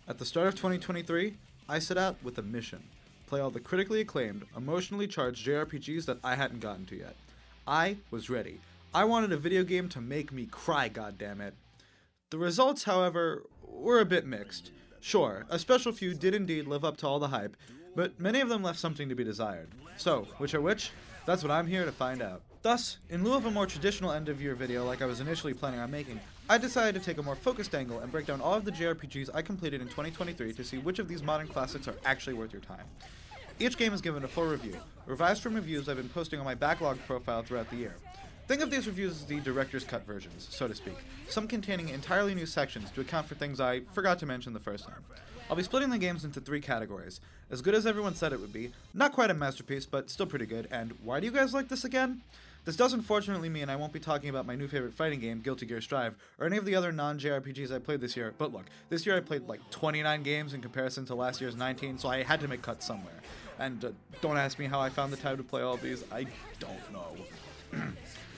At the start of 2023, I set out with a mission. Play all the critically acclaimed, emotionally charged JRPGs that I hadn't gotten to yet. I was ready. I wanted a video game to make me cry, goddammit. The results, however, were a bit mixed. Sure, a special few did indeed live up to all the hype, but many of them left something to be desired. So, which are which? That's what I'm here to find out. Thus, in lieu of a more traditional end-of-year video like I was initially planning on making, I decided to take a more focused angle and break down all of the JRPGs I completed in 2023 to see which of these modern classics are actually worth your time. Each game is given a full review, revised from reviews I've been posting on my backlog profile throughout the year. Think of these reviews as the director's cut versions, so to speak, some containing entirely new sections to account for things I forgot to mention the first time. I'll be splitting the games into 3 categories: as good as everyone said it would be, not quite a masterpiece, but still pretty good, and why do you guys like this again? This does unfortunately mean I won't be talking about my new favorite fighting game, Guilty Gear Strive, or any of the other non-JRPGs I played this year, but look, this year I played like 29 games in comparison to last year's 19, so I had to make cuts somewhere. And don't ask me how I found the time to play all of these, I don't know.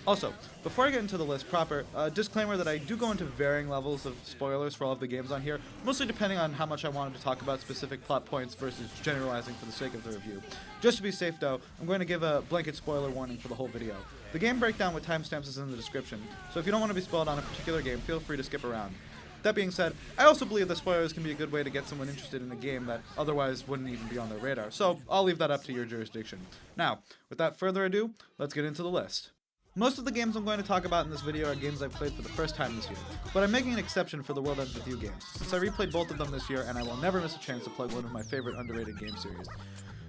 Also, before I get into the list proper, a disclaimer that I do go into varying levels of spoilers for all of the games on here, mostly depending on how much I wanted to talk about specific plot points versus generalizing for the sake of the review. Just to be safe though, I'm going to give a blanket spoiler warning for the whole video. The game breakdown with timestamps is in the description, so if you don't want to be spoiled on a particular game, feel free to skip around. That being said, I also believe that spoilers can be a good way to get someone interested in a game that otherwise wouldn't even be on their radar, so I'll leave that up to your jurisdiction. Now, without further ado, let's get into the list. Most of the games I'm going to talk about in this video are games I've played for the first time this year, but I'm making an exception for the World Ends With You games, since I replayed both of them this year and I will never miss a chance to plug one of my favorite underrated game series.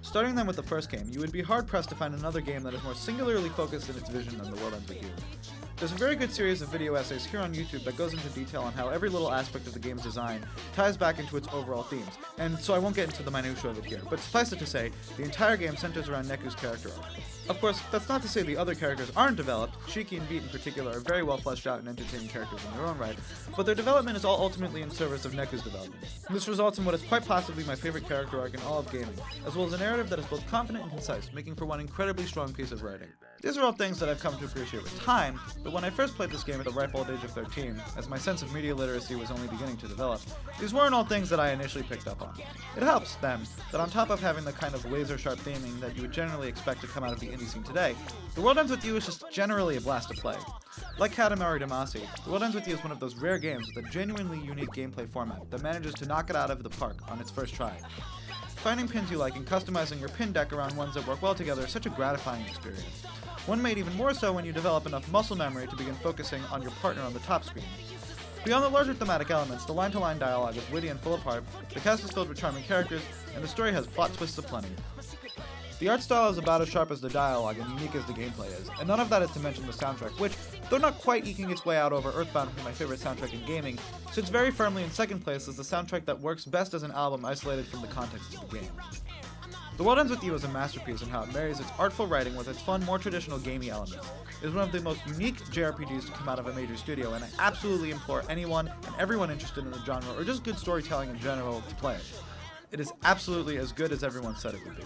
Starting then with the first game, you would be hard-pressed to find another game that is more singularly focused in its vision than The World Ends With You. There's a very good series of video essays here on YouTube that goes into detail on how every little aspect of the game's design ties back into its overall themes, and so I won't get into the minutiae of it here, but suffice it to say, the entire game centers around Neku's character arc. Of course, that's not to say the other characters aren't developed. Shiki and Beat in particular are very well fleshed out and entertaining characters in their own right, but their development is all ultimately in service of Neku's development. This results in what is quite possibly my favorite character arc in all of gaming, as well as a narrative that is both confident and concise, making for one incredibly strong piece of writing. These are all things that I've come to appreciate with time, but when I first played this game at the ripe old age of 13, as my sense of media literacy was only beginning to develop, these weren't all things that I initially picked up on. It helps, then, that on top of having the kind of laser-sharp theming that you would generally expect to come out of the indie scene today, The World Ends With You is just generally a blast to play. Like Katamari Damacy, The World Ends With You is one of those rare games with a genuinely unique gameplay format that manages to knock it out of the park on its first try. Finding pins you like and customizing your pin deck around ones that work well together is such a gratifying experience. One made even more so when you develop enough muscle memory to begin focusing on your partner on the top screen. Beyond the larger thematic elements, the line-to-line dialogue is witty and full of heart, the cast is filled with charming characters, and the story has plot twists aplenty. The art style is about as sharp as the dialogue and unique as the gameplay is, and none of that is to mention the soundtrack, which, though not quite eking its way out over Earthbound for my favorite soundtrack in gaming, sits very firmly in second place as the soundtrack that works best as an album isolated from the context of the game. The World Ends With You is a masterpiece in how it marries its artful writing with its fun, more traditional gamey elements. It is one of the most unique JRPGs to come out of a major studio, and I absolutely implore anyone and everyone interested in the genre, or just good storytelling in general, to play it. It is absolutely as good as everyone said it would be.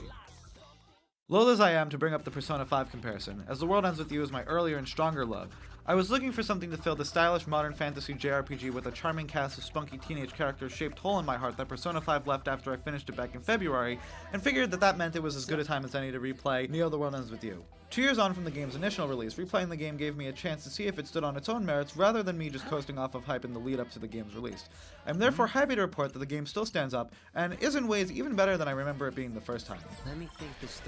Loath as I am to bring up the Persona 5 comparison, as The World Ends With You is my earlier and stronger love, I was looking for something to fill the stylish modern fantasy JRPG with a charming cast of spunky teenage characters shaped hole in my heart that Persona 5 left after I finished it back in February, and figured that meant it was as good a time as any to replay Neo The World Ends With You. 2 years on from the game's initial release, replaying the game gave me a chance to see if it stood on its own merits rather than me just coasting off of hype in the lead up to the game's release. I'm therefore happy to report that the game still stands up, and is in ways even better than I remember it being the first time.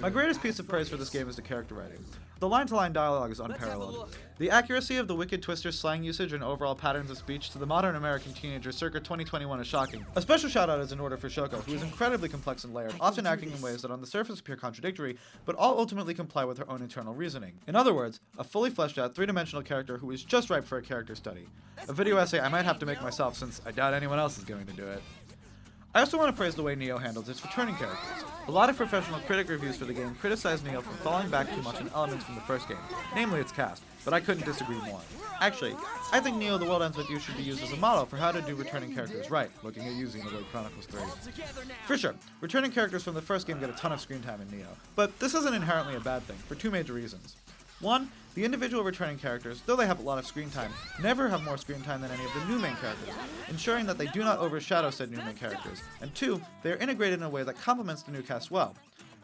My greatest piece of praise for this game is the character writing. The line-to-line dialogue is unparalleled. The accuracy of the Wicked Twister slang usage and overall patterns of speech to the modern American teenager circa 2021 is shocking. A special shout-out is in order for Shoko, who is incredibly complex and layered, often acting in ways that on the surface appear contradictory, but all ultimately comply with her own internal reasoning. In other words, a fully fleshed out, three-dimensional character who is just ripe for a character study. A video essay I might have to make myself, since I doubt anyone else is going to do it. I also want to praise the way Neo handles its returning characters. A lot of professional critic reviews for the game criticize Neo for falling back too much on elements from the first game, namely its cast, but I couldn't disagree more. Actually, I think Neo The World Ends With You should be used as a model for how to do returning characters right, looking at you, Xenoblade Chronicles 3. For sure, returning characters from the first game get a ton of screen time in Neo, but this isn't inherently a bad thing, for two major reasons. One, the individual returning characters, though they have a lot of screen time, never have more screen time than any of the new main characters, ensuring that they do not overshadow said new main characters. And two, they are integrated in a way that complements the new cast well.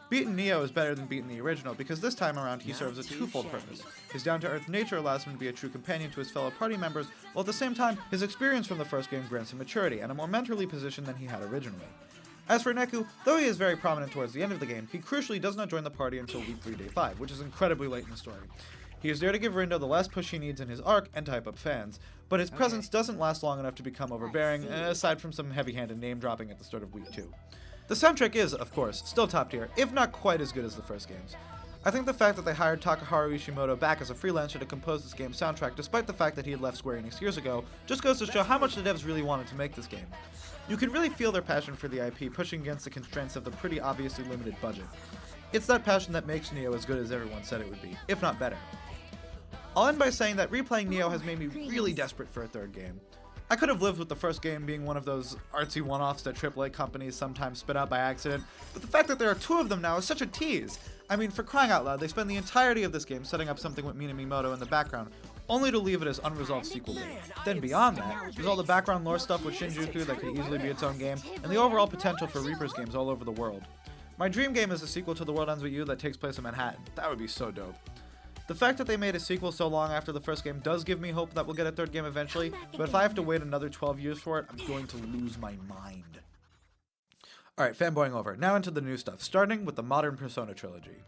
Beaten Neo is better than Beaten the original because this time around he serves a twofold purpose. His down-to-earth nature allows him to be a true companion to his fellow party members, while at the same time, his experience from the first game grants him maturity and a more mentally positioned than he had originally. As for Neku, though he is very prominent towards the end of the game, he crucially does not join the party until week 3, day 5, which is incredibly late in the story. He is there to give Rindo the last push he needs in his arc and to hype up fans, but his presence doesn't last long enough to become overbearing, aside from some heavy-handed name-dropping at the start of week 2. The soundtrack is, of course, still top tier, if not quite as good as the first games. I think the fact that they hired Takaharu Ishimoto back as a freelancer to compose this game's soundtrack, despite the fact that he had left Square Enix years ago, just goes to show how much the devs really wanted to make this game. You can really feel their passion for the IP pushing against the constraints of the pretty obviously limited budget. It's that passion that makes Neo as good as everyone said it would be, if not better. I'll end by saying that replaying Neo has made me really desperate for a third game. I could have lived with the first game being one of those artsy one-offs that AAA companies sometimes spit out by accident, but the fact that there are 2 of them now is such a tease. I mean, for crying out loud, they spend the entirety of this game setting up something with Mina Mimoto in the background, only to leave it as unresolved sequel bait. Then beyond that, there's all the background lore stuff with Shinjuku that could easily be its own game, and the overall potential for Reapers games all over the world. My dream game is a sequel to The World Ends With You that takes place in Manhattan. That would be so dope. The fact that they made a sequel so long after the first game does give me hope that we'll get a third game eventually, but if I have to wait another 12 years for it, I'm going to lose my mind. Alright, fanboying over. Now into the new stuff, starting with the modern Persona trilogy.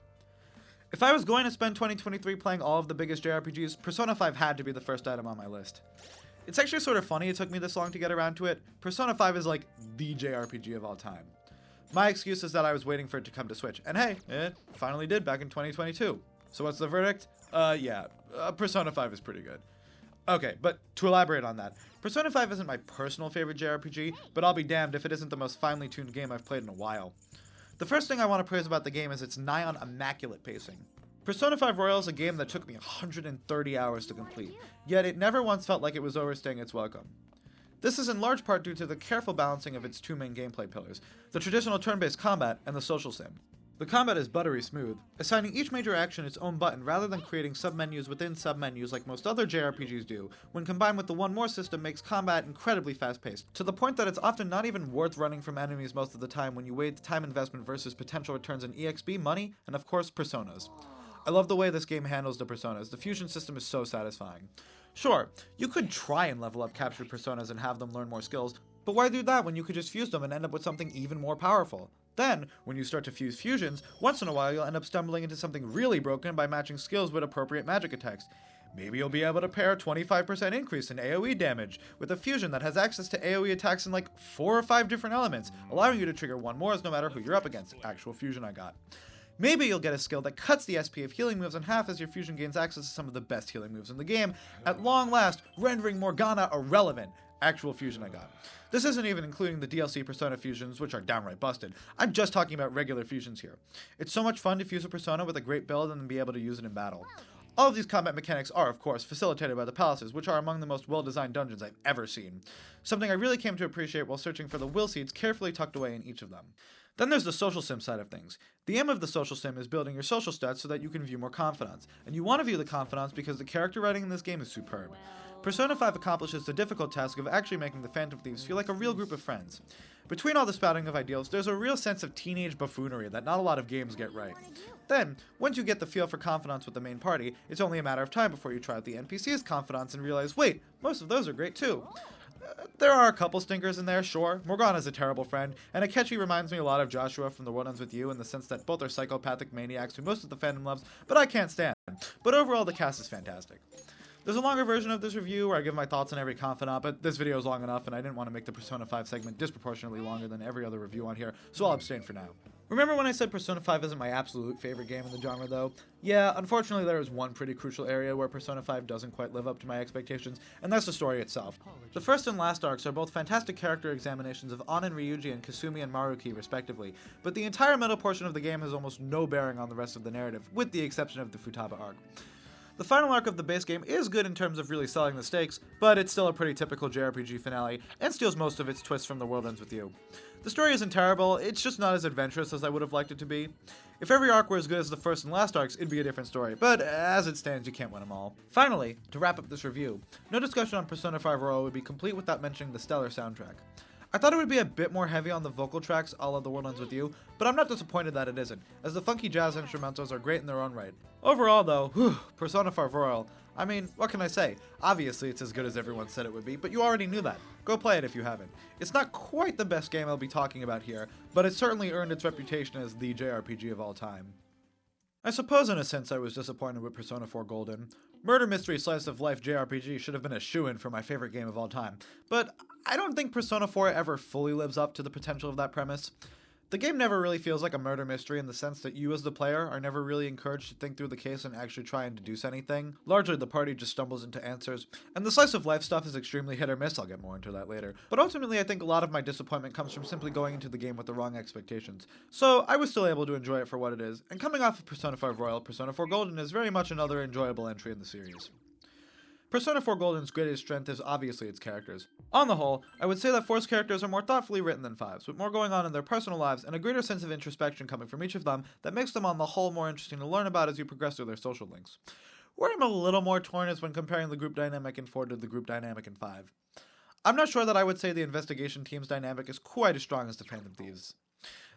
If I was going to spend 2023 playing all of the biggest JRPGs, Persona 5 had to be the first item on my list. It's actually sort of funny it took me this long to get around to it. Persona 5 is like the JRPG of all time. My excuse is that I was waiting for it to come to Switch, and hey, it finally did back in 2022. So what's the verdict? Persona 5 is pretty good. Okay, but to elaborate on that, Persona 5 isn't my personal favorite JRPG, but I'll be damned if it isn't the most finely tuned game I've played in a while. The first thing I want to praise about the game is its nigh-on immaculate pacing. Persona 5 Royal is a game that took me 130 hours to complete, yet it never once felt like it was overstaying its welcome. This is in large part due to the careful balancing of its 2 main gameplay pillars, the traditional turn-based combat and the social sim. The combat is buttery smooth, assigning each major action its own button rather than creating submenus within submenus like most other JRPGs do, when combined with the One More system makes combat incredibly fast-paced, to the point that it's often not even worth running from enemies most of the time when you weigh the time investment versus potential returns in EXP, money, and of course, personas. I love the way this game handles the personas. The fusion system is so satisfying. Sure, you could try and level up captured personas and have them learn more skills, but why do that when you could just fuse them and end up with something even more powerful? Then, when you start to fuse fusions, once in a while you'll end up stumbling into something really broken by matching skills with appropriate magic attacks. Maybe you'll be able to pair a 25% increase in AoE damage with a fusion that has access to AoE attacks in like 4 or 5 different elements, allowing you to trigger one more no matter who you're up against. Actual fusion I got. Maybe you'll get a skill that cuts the SP of healing moves in half as your fusion gains access to some of the best healing moves in the game, at long last rendering Morgana irrelevant. Actual fusion I got. This isn't even including the DLC Persona fusions, which are downright busted. I'm just talking about regular fusions here. It's so much fun to fuse a Persona with a great build and then be able to use it in battle. All of these combat mechanics are, of course, facilitated by the palaces, which are among the most well-designed dungeons I've ever seen. Something I really came to appreciate while searching for the will seeds carefully tucked away in each of them. Then there's the social sim side of things. The aim of the social sim is building your social stats so that you can view more confidants. And you want to view the confidants because the character writing in this game is superb. Persona 5 accomplishes the difficult task of actually making the Phantom Thieves feel like a real group of friends. Between all the spouting of ideals, there's a real sense of teenage buffoonery that not a lot of games get right. Then, once you get the feel for confidants with the main party, it's only a matter of time before you try out the NPCs' confidants and realize, wait, most of those are great too. There are a couple stinkers in there, sure. Morgana's a terrible friend, and Akechi reminds me a lot of Joshua from The World Ends With You in the sense that both are psychopathic maniacs who most of the fandom loves, but I can't stand. But overall, the cast is fantastic. There's a longer version of this review where I give my thoughts on every confidant, but this video is long enough and I didn't want to make the Persona 5 segment disproportionately longer than every other review on here, so I'll abstain for now. Remember when I said Persona 5 isn't my absolute favorite game in the genre though? Yeah, unfortunately there is one pretty crucial area where Persona 5 doesn't quite live up to my expectations, and that's the story itself. The first and last arcs are both fantastic character examinations of Anin Ryuji and Kasumi and Maruki respectively, but the entire middle portion of the game has almost no bearing on the rest of the narrative, with the exception of the Futaba arc. The final arc of the base game is good in terms of really selling the stakes, but it's still a pretty typical JRPG finale, and steals most of its twists from The World Ends With You. The story isn't terrible, it's just not as adventurous as I would have liked it to be. If every arc were as good as the first and last arcs, it'd be a different story, but as it stands, you can't win them all. Finally, to wrap up this review, no discussion on Persona 5 Royal would be complete without mentioning the stellar soundtrack. I thought it would be a bit more heavy on the vocal tracks a la The World Ends With You, but I'm not disappointed that it isn't, as the funky jazz instrumentals are great in their own right. Overall though, Persona 5 Royal, I mean, what can I say? Obviously it's as good as everyone said it would be, but you already knew that. Go play it if you haven't. It's not quite the best game I'll be talking about here, but it certainly earned its reputation as the JRPG of all time. I suppose in a sense I was disappointed with Persona 4 Golden. Murder Mystery Slice of Life JRPG should have been a shoo-in for my favorite game of all time, but I don't think Persona 4 ever fully lives up to the potential of that premise. The game never really feels like a murder mystery in the sense that you as the player are never really encouraged to think through the case and actually try and deduce anything. Largely the party just stumbles into answers, and the slice of life stuff is extremely hit or miss, I'll get more into that later. But ultimately I think a lot of my disappointment comes from simply going into the game with the wrong expectations. So I was still able to enjoy it for what it is, and coming off of Persona 5 Royal, Persona 4 Golden is very much another enjoyable entry in the series. Persona 4 Golden's greatest strength is obviously its characters. On the whole, I would say that 4's characters are more thoughtfully written than 5's, with more going on in their personal lives and a greater sense of introspection coming from each of them that makes them on the whole more interesting to learn about as you progress through their social links. Where I'm a little more torn is when comparing the group dynamic in 4 to the group dynamic in 5. I'm not sure that I would say the investigation team's dynamic is quite as strong as the Phantom Thieves'.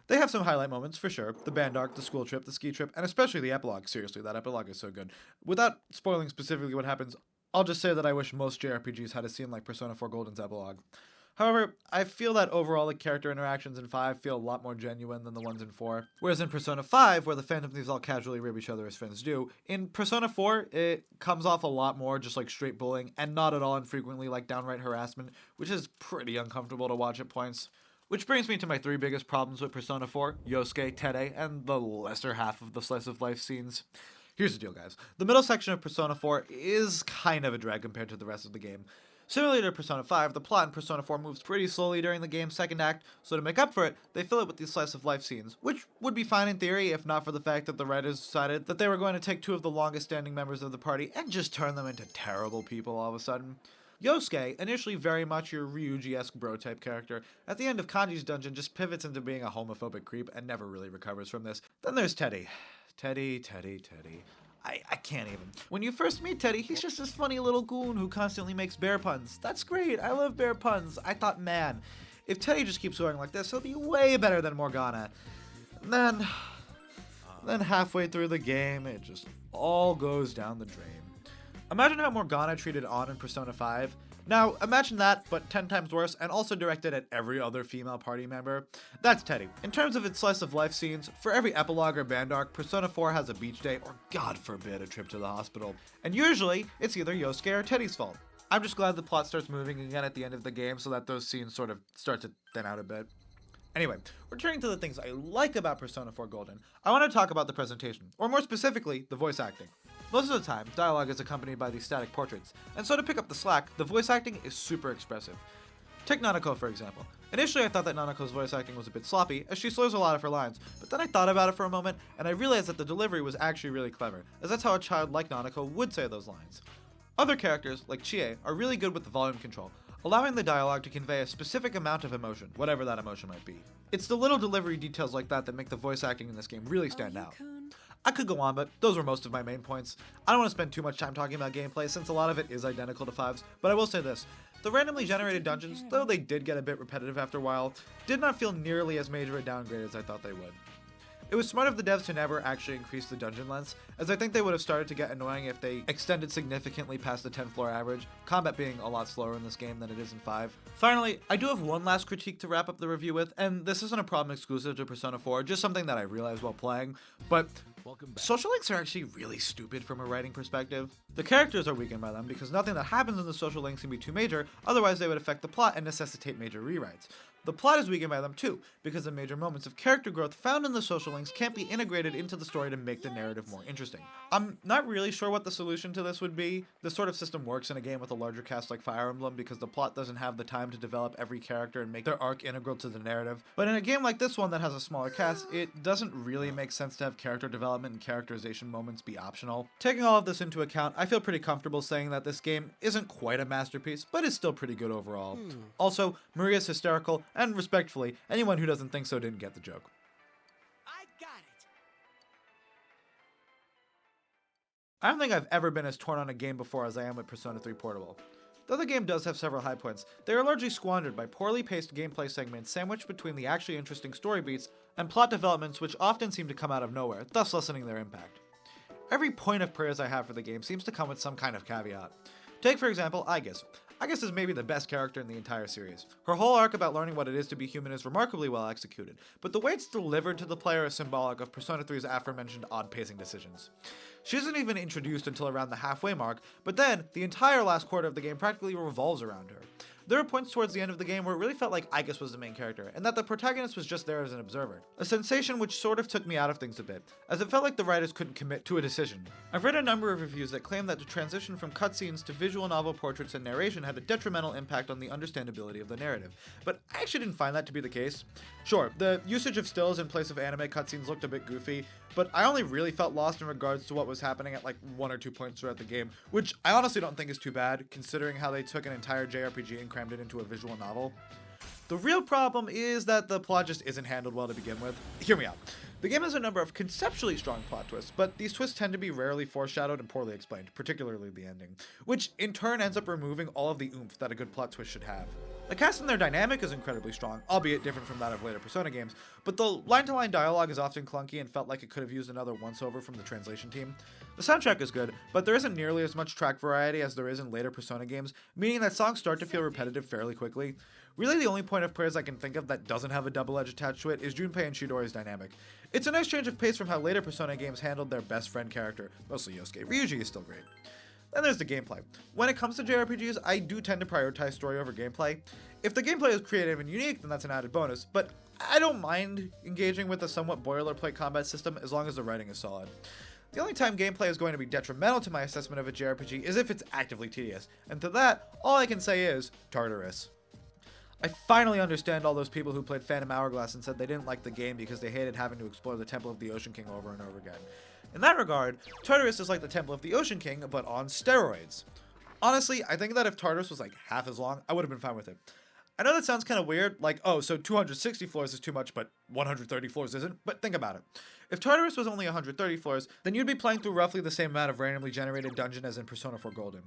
They have some highlight moments, for sure. The band arc, the school trip, the ski trip, and especially the epilogue. Seriously, that epilogue is so good. Without spoiling specifically what happens, I'll just say that I wish most JRPGs had a scene like Persona 4 Golden's epilogue. However, I feel that overall the character interactions in 5 feel a lot more genuine than the ones in 4. Whereas in Persona 5, where the Phantom Thieves all casually rib each other as friends do, in Persona 4, it comes off a lot more just like straight bullying, and not at all infrequently like downright harassment, which is pretty uncomfortable to watch at points. Which brings me to my 3 biggest problems with Persona 4, Yosuke, Tere, and the lesser half of the slice of life scenes. Here's the deal, guys. The middle section of Persona 4 is kind of a drag compared to the rest of the game. Similarly to Persona 5, the plot in Persona 4 moves pretty slowly during the game's second act, so to make up for it, they fill it with these slice of life scenes, which would be fine in theory if not for the fact that the writers decided that they were going to take 2 of the longest standing members of the party and just turn them into terrible people all of a sudden. Yosuke, initially very much your Ryuji-esque bro-type character, at the end of Kanji's dungeon just pivots into being a homophobic creep and never really recovers from this. Then there's Teddy. Teddy. I can't even. When you first meet Teddy, he's just this funny little goon who constantly makes bear puns. That's great, I love bear puns. I thought, man, if Teddy just keeps going like this, he'll be way better than Morgana. And then halfway through the game, it just all goes down the drain. Imagine how Morgana treated Ann in Persona 5. Now, imagine that, but 10 times worse, and also directed at every other female party member. That's Teddy. In terms of its slice of life scenes, for every epilogue or band arc, Persona 4 has a beach day, or god forbid, a trip to the hospital. And usually, it's either Yosuke or Teddy's fault. I'm just glad the plot starts moving again at the end of the game so that those scenes sort of start to thin out a bit. Anyway, returning to the things I like about Persona 4 Golden, I want to talk about the presentation, or more specifically, the voice acting. Most of the time, dialogue is accompanied by these static portraits, and so to pick up the slack, the voice acting is super expressive. Take Nanako for example. Initially I thought that Nanako's voice acting was a bit sloppy, as she slurs a lot of her lines, but then I thought about it for a moment, and I realized that the delivery was actually really clever, as that's how a child like Nanako would say those lines. Other characters, like Chie, are really good with the volume control, allowing the dialogue to convey a specific amount of emotion, whatever that emotion might be. It's the little delivery details like that that make the voice acting in this game really stand out. I could go on, but those were most of my main points. I don't want to spend too much time talking about gameplay since a lot of it is identical to 5's, but I will say this. The randomly generated dungeons, though they did get a bit repetitive after a while, did not feel nearly as major a downgrade as I thought they would. It was smart of the devs to never actually increase the dungeon lengths, as I think they would have started to get annoying if they extended significantly past the 10th floor average, combat being a lot slower in this game than it is in 5. Finally, I do have one last critique to wrap up the review with, and this isn't a problem exclusive to Persona 4, just something that I realized while playing, but social links are actually really stupid from a writing perspective. The characters are weakened by them because nothing that happens in the social links can be too major, otherwise they would affect the plot and necessitate major rewrites. The plot is weakened by them too, because the major moments of character growth found in the social links can't be integrated into the story to make the narrative more interesting. I'm not really sure what the solution to this would be. This sort of system works in a game with a larger cast like Fire Emblem because the plot doesn't have the time to develop every character and make their arc integral to the narrative. But in a game like this one that has a smaller cast, it doesn't really make sense to have character development and characterization moments be optional. Taking all of this into account, I feel pretty comfortable saying that this game isn't quite a masterpiece, but is still pretty good overall. Also, Maria's hysterical, and respectfully, anyone who doesn't think so didn't get the joke. I got it. I don't think I've ever been as torn on a game before as I am with Persona 3 Portable. Though the game does have several high points, they are largely squandered by poorly paced gameplay segments sandwiched between the actually interesting story beats and plot developments which often seem to come out of nowhere, thus lessening their impact. Every point of praise I have for the game seems to come with some kind of caveat. Take, for example, Aigis. Aigis is maybe the best character in the entire series. Her whole arc about learning what it is to be human is remarkably well executed, but the way it's delivered to the player is symbolic of Persona 3's aforementioned odd pacing decisions. She isn't even introduced until around the halfway mark, but then the entire last quarter of the game practically revolves around her. There are points towards the end of the game where it really felt like Aigis was the main character, and that the protagonist was just there as an observer. A sensation which sort of took me out of things a bit, as it felt like the writers couldn't commit to a decision. I've read a number of reviews that claim that the transition from cutscenes to visual novel portraits and narration had a detrimental impact on the understandability of the narrative, but I actually didn't find that to be the case. Sure, the usage of stills in place of anime cutscenes looked a bit goofy, but I only really felt lost in regards to what was happening at like 1 or 2 points throughout the game, which I honestly don't think is too bad, considering how they took an entire JRPG and crammed it into a visual novel. The real problem is that the plot just isn't handled well to begin with. Hear me out. The game has a number of conceptually strong plot twists, but these twists tend to be rarely foreshadowed and poorly explained, particularly the ending, which in turn ends up removing all of the oomph that a good plot twist should have. The cast and their dynamic is incredibly strong, albeit different from that of later Persona games, but the line-to-line dialogue is often clunky and felt like it could have used another once-over from the translation team. The soundtrack is good, but there isn't nearly as much track variety as there is in later Persona games, meaning that songs start to feel repetitive fairly quickly. Really, the only point of praise I can think of that doesn't have a double edge attached to it is Junpei and Chidori's dynamic. It's a nice change of pace from how later Persona games handled their best friend character, mostly Yosuke. Ryuji is still great. Then there's the gameplay. When it comes to JRPGs, I do tend to prioritize story over gameplay. If the gameplay is creative and unique, then that's an added bonus, but I don't mind engaging with a somewhat boilerplate combat system as long as the writing is solid. The only time gameplay is going to be detrimental to my assessment of a JRPG is if it's actively tedious, and to that, all I can say is, Tartarus. I finally understand all those people who played Phantom Hourglass and said they didn't like the game because they hated having to explore the Temple of the Ocean King over and over again. In that regard, Tartarus is like the Temple of the Ocean King, but on steroids. Honestly, I think that if Tartarus was like half as long, I would have been fine with it. I know that sounds kind of weird, like, oh, so 260 floors is too much, but 130 floors isn't, but think about it. If Tartarus was only 130 floors, then you'd be playing through roughly the same amount of randomly generated dungeon as in Persona 4 Golden.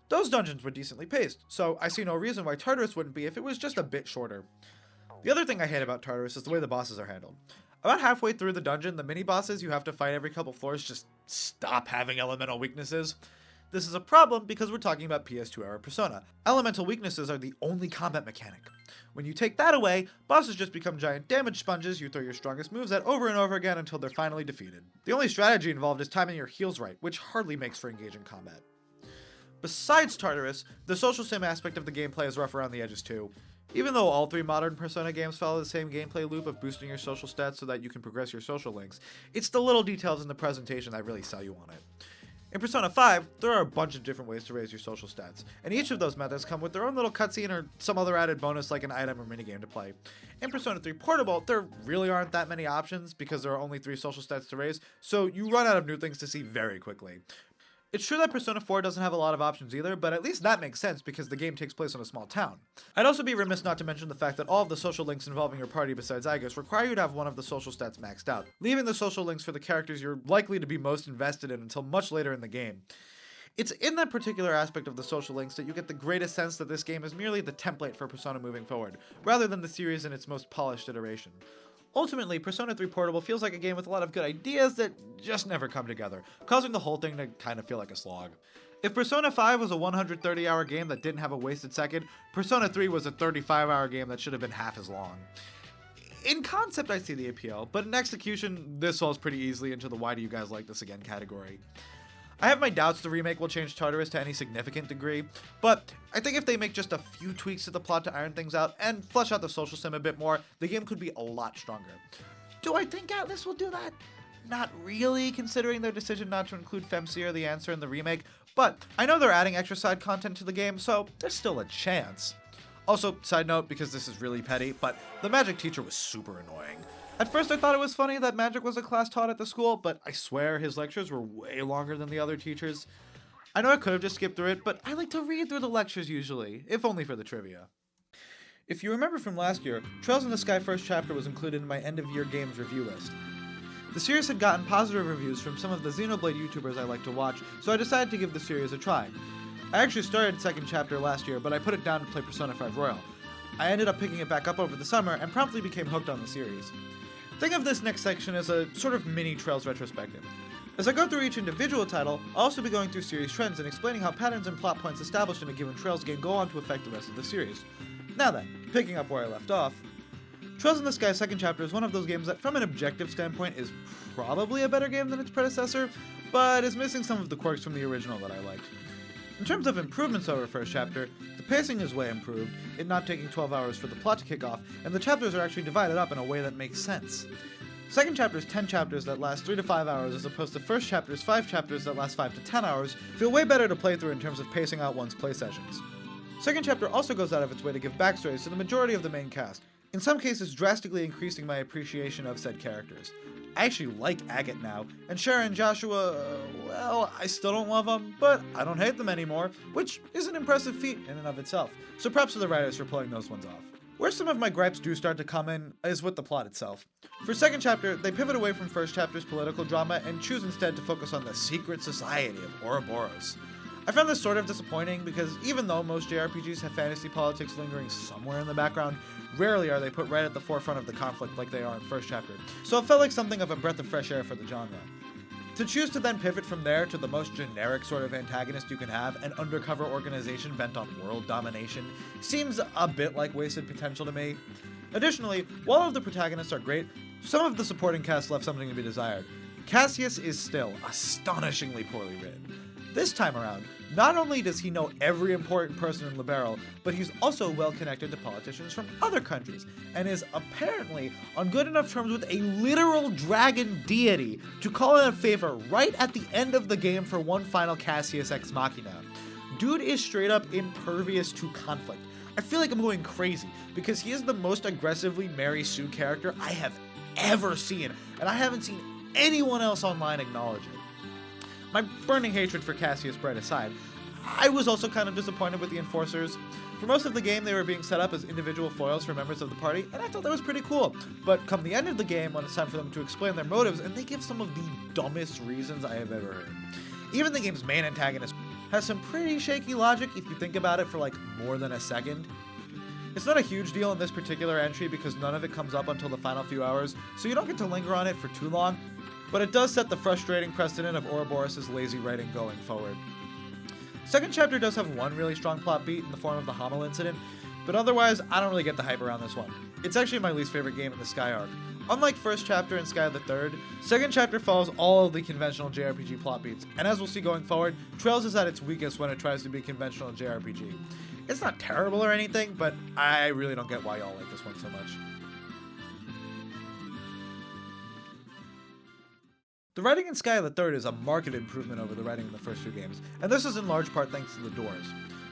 Those dungeons were decently paced, so I see no reason why Tartarus wouldn't be if it was just a bit shorter. The other thing I hate about Tartarus is the way the bosses are handled. About halfway through the dungeon, the mini-bosses you have to fight every couple floors just stop having elemental weaknesses. This is a problem because we're talking about PS2 era Persona. Elemental weaknesses are the only combat mechanic. When you take that away, bosses just become giant damage sponges you throw your strongest moves at over and over again until they're finally defeated. The only strategy involved is timing your heals right, which hardly makes for engaging combat. Besides Tartarus, the social sim aspect of the gameplay is rough around the edges too. Even though all 3 modern Persona games follow the same gameplay loop of boosting your social stats so that you can progress your social links, it's the little details in the presentation that really sell you on it. In Persona 5, there are a bunch of different ways to raise your social stats, and each of those methods come with their own little cutscene or some other added bonus like an item or minigame to play. In Persona 3 Portable, there really aren't that many options because there are only 3 social stats to raise, so you run out of new things to see very quickly. It's true that Persona 4 doesn't have a lot of options either, but at least that makes sense because the game takes place in a small town. I'd also be remiss not to mention the fact that all of the social links involving your party besides Aigis require you to have one of the social stats maxed out, leaving the social links for the characters you're likely to be most invested in until much later in the game. It's in that particular aspect of the social links that you get the greatest sense that this game is merely the template for Persona moving forward, rather than the series in its most polished iteration. Ultimately, Persona 3 Portable feels like a game with a lot of good ideas that just never come together, causing the whole thing to kind of feel like a slog. If Persona 5 was a 130-hour game that didn't have a wasted second, Persona 3 was a 35-hour game that should have been half as long. In concept, I see the appeal, but in execution, this falls pretty easily into the why do you guys like this again category. I have my doubts the remake will change Tartarus to any significant degree, but I think if they make just a few tweaks to the plot to iron things out and flesh out the social sim a bit more, the game could be a lot stronger. Do I think Atlas will do that? Not really, considering their decision not to include Femseer the Answer in the remake, but I know they're adding extra side content to the game, so there's still a chance. Also, side note, because this is really petty, but the magic teacher was super annoying. At first I thought it was funny that magic was a class taught at the school, but I swear his lectures were way longer than the other teachers. I know I could have just skipped through it, but I like to read through the lectures usually, if only for the trivia. If you remember from last year, Trails in the Sky first chapter was included in my end-of-year games review list. The series had gotten positive reviews from some of the Xenoblade YouTubers I like to watch, so I decided to give the series a try. I actually started second chapter last year, but I put it down to play Persona 5 Royal. I ended up picking it back up over the summer and promptly became hooked on the series. Think of this next section as a sort of mini Trails retrospective. As I go through each individual title, I'll also be going through series trends and explaining how patterns and plot points established in a given Trails game go on to affect the rest of the series. Now then, picking up where I left off, Trails in the Sky second chapter is one of those games that from an objective standpoint is probably a better game than its predecessor, but is missing some of the quirks from the original that I liked. In terms of improvements over first chapter, the pacing is way improved, it not taking 12 hours for the plot to kick off, and the chapters are actually divided up in a way that makes sense. Second chapter's 10 chapters that last 3 to 5 hours as opposed to first chapter's 5 chapters that last 5 to 10 hours feel way better to play through in terms of pacing out one's play sessions. Second chapter also goes out of its way to give backstories to the majority of the main cast, in some cases drastically increasing my appreciation of said characters. I actually like Agate now, and Shara and Joshua, well, I still don't love them, but I don't hate them anymore, which is an impressive feat in and of itself, so props to the writers for pulling those ones off. Where some of my gripes do start to come in is with the plot itself. For second chapter, they pivot away from first chapter's political drama and choose instead to focus on the secret society of Ouroboros. I found this sort of disappointing because even though most JRPGs have fantasy politics lingering somewhere in the background, rarely are they put right at the forefront of the conflict like they are in first chapter, so it felt like something of a breath of fresh air for the genre. To choose to then pivot from there to the most generic sort of antagonist you can have, an undercover organization bent on world domination, seems a bit like wasted potential to me. Additionally, while all of the protagonists are great, some of the supporting cast left something to be desired. Cassius is still astonishingly poorly written. This time around, not only does he know every important person in Liberl, but he's also well connected to politicians from other countries, and is apparently on good enough terms with a literal dragon deity to call in a favor right at the end of the game for one final Cassius Ex Machina. Dude is straight up impervious to conflict. I feel like I'm going crazy, because he is the most aggressively Mary Sue character I have ever seen, and I haven't seen anyone else online acknowledge it. My burning hatred for Cassius Bright aside, I was also kind of disappointed with the Enforcers. For most of the game, they were being set up as individual foils for members of the party, and I thought that was pretty cool. But come the end of the game, when it's time for them to explain their motives, and they give some of the dumbest reasons I have ever heard. Even the game's main antagonist has some pretty shaky logic if you think about it for like more than a second. It's not a huge deal in this particular entry because none of it comes up until the final few hours, so you don't get to linger on it for too long, but it does set the frustrating precedent of Ouroboros' lazy writing going forward. Second chapter does have one really strong plot beat in the form of the Hamel incident, but otherwise, I don't really get the hype around this one. It's actually my least favorite game in the Sky arc. Unlike first chapter and Sky the Third, second chapter follows all of the conventional JRPG plot beats, and as we'll see going forward, Trails is at its weakest when it tries to be conventional JRPG. It's not terrible or anything, but I really don't get why y'all like this one so much. The writing in Sky the Third is a marked improvement over the writing in the first two games, and this is in large part thanks to the doors.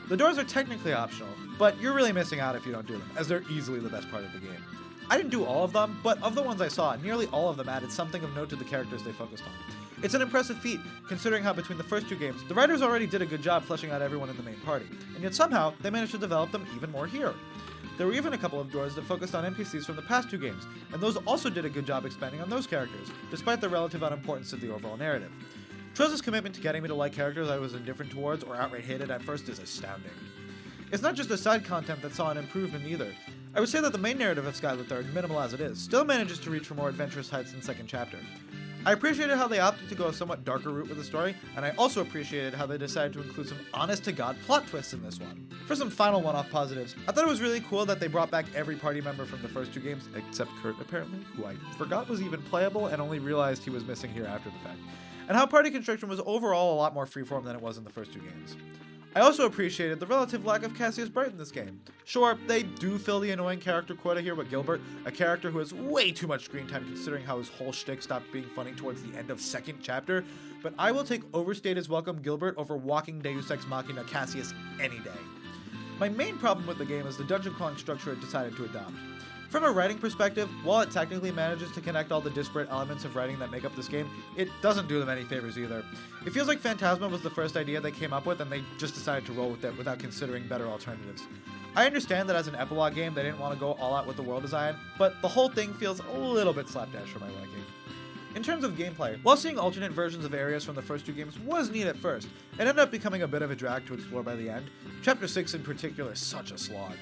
The doors are technically optional, but you're really missing out if you don't do them, as they're easily the best part of the game. I didn't do all of them, but of the ones I saw, nearly all of them added something of note to the characters they focused on. It's an impressive feat, considering how between the first two games, the writers already did a good job fleshing out everyone in the main party, and yet somehow, they managed to develop them even more here. There were even a couple of doors that focused on NPCs from the past two games, and those also did a good job expanding on those characters, despite their relative unimportance to the overall narrative. Trails' commitment to getting me to like characters I was indifferent towards or outright hated at first is astounding. It's not just the side content that saw an improvement either. I would say that the main narrative of Sky the Third, minimal as it is, still manages to reach for more adventurous heights in second chapter. I appreciated how they opted to go a somewhat darker route with the story, and I also appreciated how they decided to include some honest-to-God plot twists in this one. For some final one-off positives, I thought it was really cool that they brought back every party member from the first two games, except Kurt apparently, who I forgot was even playable and only realized he was missing here after the fact. and how party construction was overall a lot more freeform than it was in the first two games. I also appreciated the relative lack of Cassius Bright in this game. Sure, they do fill the annoying character quota here with Gilbert, a character who has way too much screen time considering how his whole shtick stopped being funny towards the end of second chapter, but I will take overstayed as welcome Gilbert over walking Deus Ex Machina Cassius any day. My main problem with the game is the dungeon crawling structure it decided to adopt. From a writing perspective, while it technically manages to connect all the disparate elements of writing that make up this game, it doesn't do them any favors either. It feels like Phantasma was the first idea they came up with and they just decided to roll with it without considering better alternatives. I understand that as an epilogue game they didn't want to go all out with the world design, but the whole thing feels a little bit slapdash for my liking. In terms of gameplay, while seeing alternate versions of areas from the first two games was neat at first, it ended up becoming a bit of a drag to explore by the end. Chapter 6 in particular is such a slog.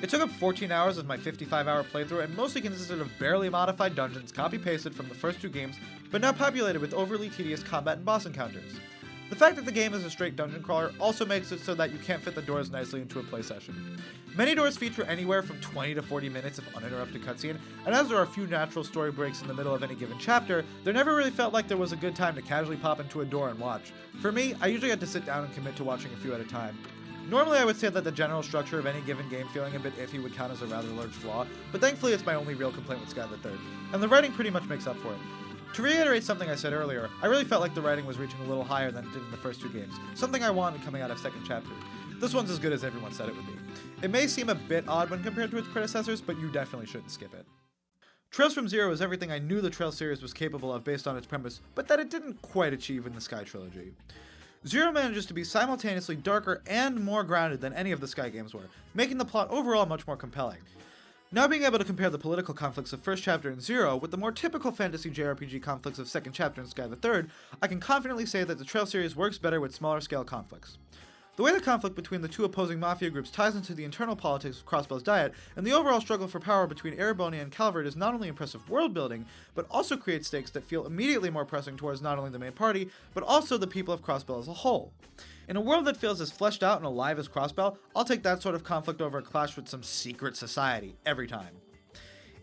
It took up 14 hours of my 55-hour playthrough and mostly consisted of barely modified dungeons copy-pasted from the first two games, but now populated with overly tedious combat and boss encounters. The fact that the game is a straight dungeon crawler also makes it so that you can't fit the doors nicely into a play session. Many doors feature anywhere from 20 to 40 minutes of uninterrupted cutscene, and as there are a few natural story breaks in the middle of any given chapter, there never really felt like there was a good time to casually pop into a door and watch. For me, I usually had to sit down and commit to watching a few at a time. Normally I would say that the general structure of any given game feeling a bit iffy would count as a rather large flaw, but thankfully it's my only real complaint with Scarlet 3rd, and the writing pretty much makes up for it. To reiterate something I said earlier, I really felt like the writing was reaching a little higher than it did in the first two games, something I wanted coming out of second chapter. This one's as good as everyone said it would be. It may seem a bit odd when compared to its predecessors, but you definitely shouldn't skip it. Trails from Zero is everything I knew the Trails series was capable of based on its premise, but that it didn't quite achieve in the Sky trilogy. Zero manages to be simultaneously darker and more grounded than any of the Sky games were, making the plot overall much more compelling. Now being able to compare the political conflicts of first chapter in Zero with the more typical fantasy JRPG conflicts of second chapter in Sky the Third, I can confidently say that the Trail series works better with smaller scale conflicts. The way the conflict between the two opposing mafia groups ties into the internal politics of Crossbell's diet, and the overall struggle for power between Ereboni and Calvert is not only impressive world building, but also creates stakes that feel immediately more pressing towards not only the main party, but also the people of Crossbell as a whole. In a world that feels as fleshed out and alive as Crossbell, I'll take that sort of conflict over a clash with some secret society, every time.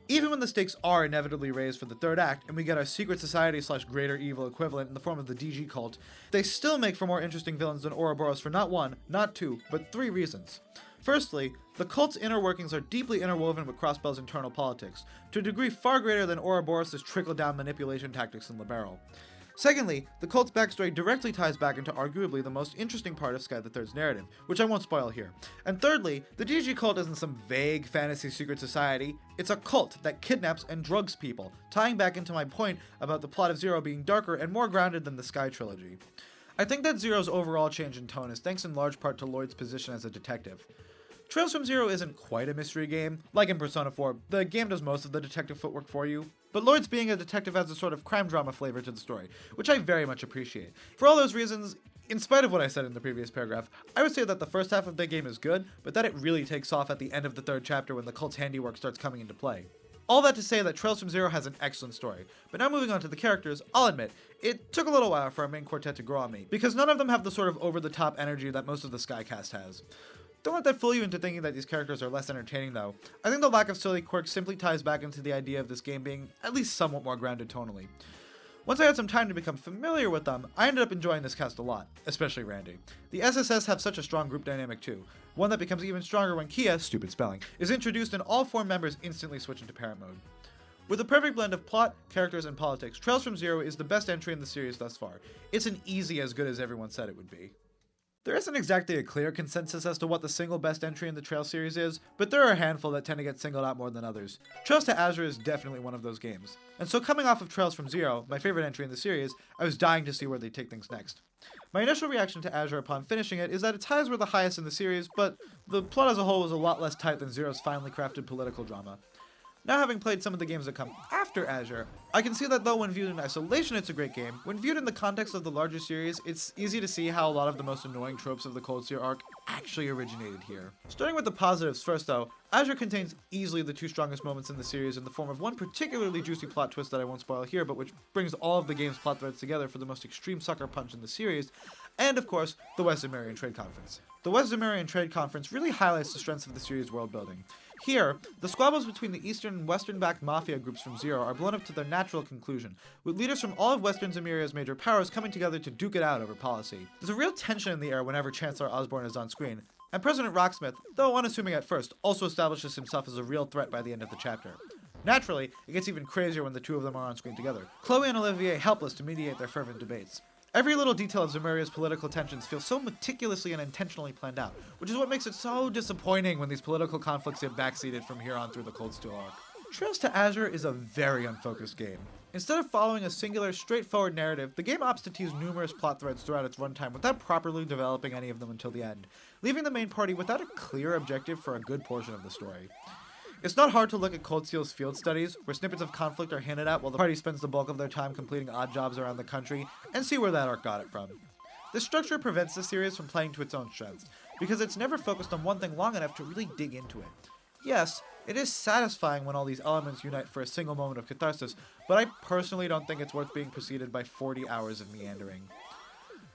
Even when the stakes are inevitably raised for the third act, and we get our secret society / greater evil equivalent in the form of the DG cult, they still make for more interesting villains than Ouroboros for not one, not two, but three reasons. Firstly, the cult's inner workings are deeply interwoven with Crossbell's internal politics, to a degree far greater than Ouroboros' trickle-down manipulation tactics in Libero. Secondly, the cult's backstory directly ties back into arguably the most interesting part of Sky the Third's narrative, which I won't spoil here. And thirdly, the DG cult isn't some vague fantasy secret society, it's a cult that kidnaps and drugs people, tying back into my point about the plot of Zero being darker and more grounded than the Sky trilogy. I think that Zero's overall change in tone is thanks in large part to Lloyd's position as a detective. Trails from Zero isn't quite a mystery game. Like in Persona 4, the game does most of the detective footwork for you, but Lloyd's being a detective adds a sort of crime drama flavor to the story, which I very much appreciate. For all those reasons, in spite of what I said in the previous paragraph, I would say that the first half of the game is good, but that it really takes off at the end of the third chapter when the cult's handiwork starts coming into play. All that to say that Trails from Zero has an excellent story, but now moving on to the characters, I'll admit, it took a little while for our main quartet to grow on me, because none of them have the sort of over-the-top energy that most of the Skycast has. Don't let that fool you into thinking that these characters are less entertaining though. I think the lack of silly quirks simply ties back into the idea of this game being at least somewhat more grounded tonally. Once I had some time to become familiar with them, I ended up enjoying this cast a lot, especially Randy. The SSS have such a strong group dynamic too, one that becomes even stronger when Kia, stupid spelling, is introduced and all four members instantly switch into parent mode. With a perfect blend of plot, characters, and politics, Trails from Zero is the best entry in the series thus far. It's an easy as good as everyone said it would be. There isn't exactly a clear consensus as to what the single best entry in the Trails series is, but there are a handful that tend to get singled out more than others. Trails to Azure is definitely one of those games. And so coming off of Trails from Zero, my favorite entry in the series, I was dying to see where they take things next. My initial reaction to Azure upon finishing it is that its highs were the highest in the series, but the plot as a whole was a lot less tight than Zero's finely crafted political drama. Now having played some of the games that come after Azure, I can see that though when viewed in isolation it's a great game, when viewed in the context of the larger series, it's easy to see how a lot of the most annoying tropes of the Cold Steel arc actually originated here. Starting with the positives first though, Azure contains easily the two strongest moments in the series in the form of one particularly juicy plot twist that I won't spoil here, but which brings all of the game's plot threads together for the most extreme sucker punch in the series, and of course, the West Zemurian Trade Conference. The West Zemurian Trade Conference really highlights the strengths of the series' world building. Here, the squabbles between the eastern and western-backed mafia groups from Zero are blown up to their natural conclusion, with leaders from all of Western Zemiria's major powers coming together to duke it out over policy. There's a real tension in the air whenever Chancellor Osborne is on screen, and President Rocksmith, though unassuming at first, also establishes himself as a real threat by the end of the chapter. Naturally, it gets even crazier when the two of them are on screen together, Chloe and Olivier helpless to mediate their fervent debates. Every little detail of Zemiria's political tensions feels so meticulously and intentionally planned out, which is what makes it so disappointing when these political conflicts get backseated from here on through the Cold Steel arc. Trails to Azure is a very unfocused game. Instead of following a singular, straightforward narrative, the game opts to tease numerous plot threads throughout its runtime without properly developing any of them until the end, leaving the main party without a clear objective for a good portion of the story. It's not hard to look at Cold Steel's field studies, where snippets of conflict are hinted at while the party spends the bulk of their time completing odd jobs around the country, and see where that arc got it from. This structure prevents the series from playing to its own strengths, because it's never focused on one thing long enough to really dig into it. Yes, it is satisfying when all these elements unite for a single moment of catharsis, but I personally don't think it's worth being preceded by 40 hours of meandering.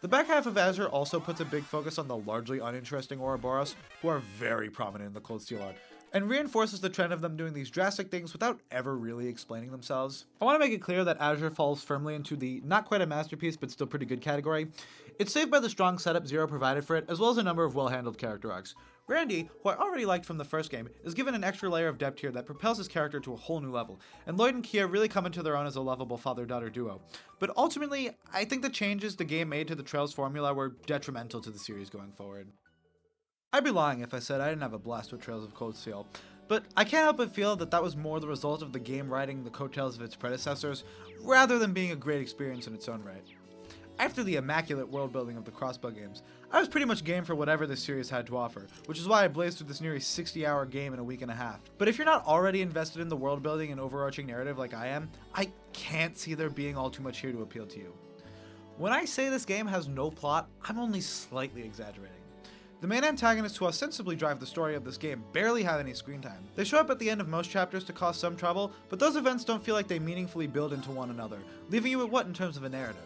The back half of Azure also puts a big focus on the largely uninteresting Ouroboros, who are very prominent in the Cold Steel arc, and reinforces the trend of them doing these drastic things without ever really explaining themselves. I want to make it clear that Azure falls firmly into the not quite a masterpiece but still pretty good category. It's saved by the strong setup Zero provided for it, as well as a number of well-handled character arcs. Randy, who I already liked from the first game, is given an extra layer of depth here that propels his character to a whole new level, and Lloyd and Kia really come into their own as a lovable father-daughter duo. But ultimately, I think the changes the game made to the Trails formula were detrimental to the series going forward. I'd be lying if I said I didn't have a blast with Trails of Cold Steel, but I can't help but feel that that was more the result of the game riding the coattails of its predecessors, rather than being a great experience in its own right. After the immaculate world building of the Crossbow games, I was pretty much game for whatever this series had to offer, which is why I blazed through this nearly 60-hour game in a week and a half. But if you're not already invested in the world building and overarching narrative like I am, I can't see there being all too much here to appeal to you. When I say this game has no plot, I'm only slightly exaggerating. The main antagonists who ostensibly drive the story of this game barely have any screen time. They show up at the end of most chapters to cause some trouble, but those events don't feel like they meaningfully build into one another, leaving you at what in terms of a narrative?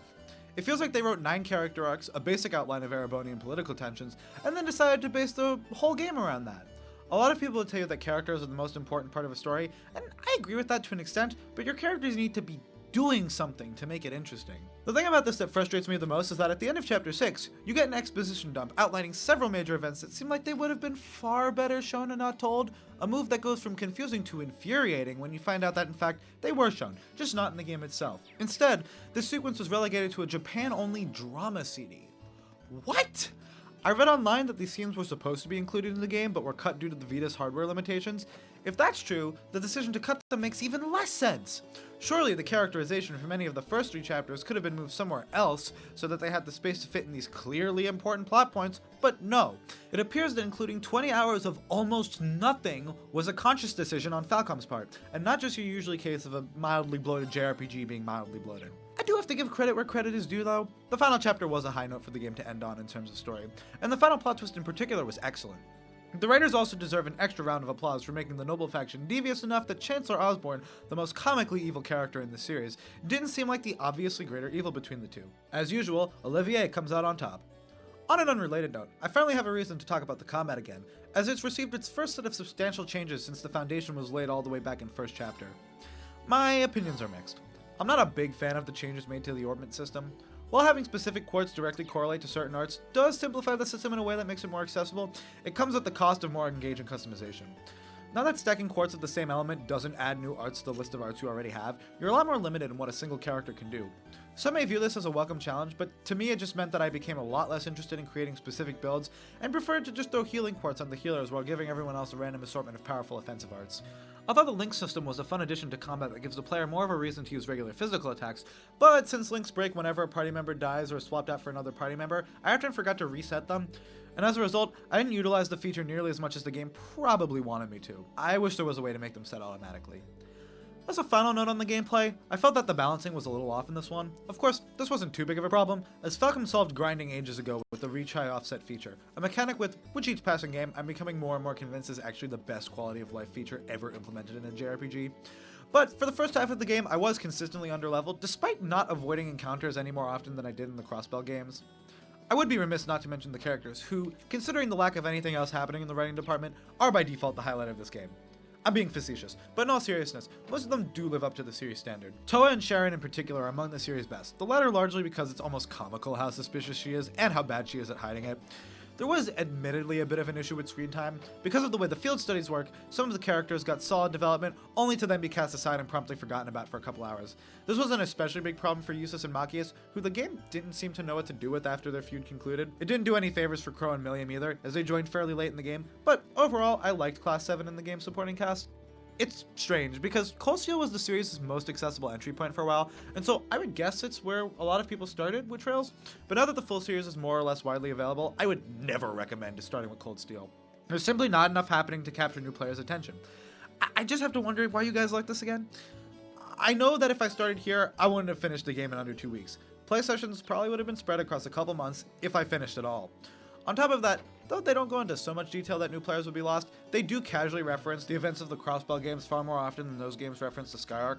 It feels like they wrote 9 character arcs, a basic outline of Erebonian political tensions, and then decided to base the whole game around that. A lot of people would tell you that characters are the most important part of a story, and I agree with that to an extent, but your characters need to be doing something to make it interesting. The thing about this that frustrates me the most is that at the end of Chapter 6, you get an exposition dump outlining several major events that seem like they would have been far better shown and not told, a move that goes from confusing to infuriating when you find out that in fact they were shown, just not in the game itself. Instead, this sequence was relegated to a Japan-only drama CD. What? I read online that these scenes were supposed to be included in the game but were cut due to the Vita's hardware limitations. If that's true, the decision to cut them makes even less sense. Surely the characterization from any of the first 3 chapters could have been moved somewhere else so that they had the space to fit in these clearly important plot points, but no. It appears that including 20 hours of almost nothing was a conscious decision on Falcom's part, and not just your usual case of a mildly bloated JRPG being mildly bloated. I do have to give credit where credit is due though. The final chapter was a high note for the game to end on in terms of story, and the final plot twist in particular was excellent. The writers also deserve an extra round of applause for making the Noble faction devious enough that Chancellor Osborne, the most comically evil character in the series, didn't seem like the obviously greater evil between the two. As usual, Olivier comes out on top. On an unrelated note, I finally have a reason to talk about the combat again, as it's received its first set of substantial changes since the foundation was laid all the way back in first chapter. My opinions are mixed. I'm not a big fan of the changes made to the orbment system. While having specific quartz directly correlate to certain arts does simplify the system in a way that makes it more accessible, it comes at the cost of more engaging customization. Now that stacking quartz of the same element doesn't add new arts to the list of arts you already have, you're a lot more limited in what a single character can do. Some may view this as a welcome challenge, but to me it just meant that I became a lot less interested in creating specific builds, and preferred to just throw healing quartz on the healers while giving everyone else a random assortment of powerful offensive arts. I thought the Link system was a fun addition to combat that gives the player more of a reason to use regular physical attacks, but since links break whenever a party member dies or is swapped out for another party member, I often forgot to reset them, and as a result, I didn't utilize the feature nearly as much as the game probably wanted me to. I wish there was a way to make them set automatically. As a final note on the gameplay, I felt that the balancing was a little off in this one. Of course, this wasn't too big of a problem, as Falcom solved grinding ages ago with the reach high offset feature, a mechanic with each passing game I'm becoming more and more convinced is actually the best quality of life feature ever implemented in a JRPG. But for the first half of the game, I was consistently underleveled, despite not avoiding encounters any more often than I did in the Crossbell games. I would be remiss not to mention the characters, who, considering the lack of anything else happening in the writing department, are by default the highlight of this game. I'm being facetious, but in all seriousness, most of them do live up to the series standard. Toa and Sharon in particular are among the series' best, the latter largely because it's almost comical how suspicious she is and how bad she is at hiding it. There was admittedly a bit of an issue with screen time. Because of the way the field studies work, some of the characters got solid development, only to then be cast aside and promptly forgotten about for a couple hours. This was an especially big problem for Eustace and Machias, who the game didn't seem to know what to do with after their feud concluded. It didn't do any favors for Crow and Milliam either, as they joined fairly late in the game, but overall, I liked Class 7 in the game's supporting cast. It's strange, because Cold Steel was the series' most accessible entry point for a while, and so I would guess it's where a lot of people started with Trails, but now that the full series is more or less widely available, I would never recommend starting with Cold Steel. There's simply not enough happening to capture new players' attention. I just have to wonder why you guys like this again. I know that if I started here, I wouldn't have finished the game in under 2 weeks. Play sessions probably would have been spread across a couple months if I finished at all. On top of that, though they don't go into so much detail that new players would be lost, they do casually reference the events of the Crossbell games far more often than those games reference the Skyarc.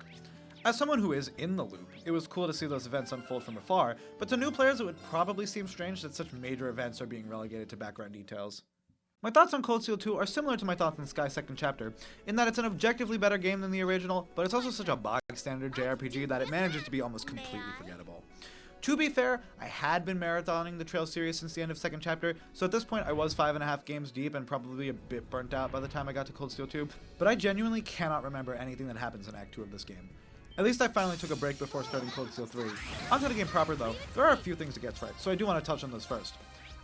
As someone who is in the loop, it was cool to see those events unfold from afar, but to new players it would probably seem strange that such major events are being relegated to background details. My thoughts on Cold Steel 2 are similar to my thoughts on Sky's second chapter, in that it's an objectively better game than the original, but it's also such a bog-standard JRPG that it manages to be almost completely forgettable. To be fair, I had been marathoning the Trails series since the end of second chapter, so at this point I was 5.5 games deep and probably a bit burnt out by the time I got to Cold Steel 2, but I genuinely cannot remember anything that happens in Act 2 of this game. At least I finally took a break before starting Cold Steel 3. Onto the game proper though, there are a few things it gets right, so I do want to touch on those first.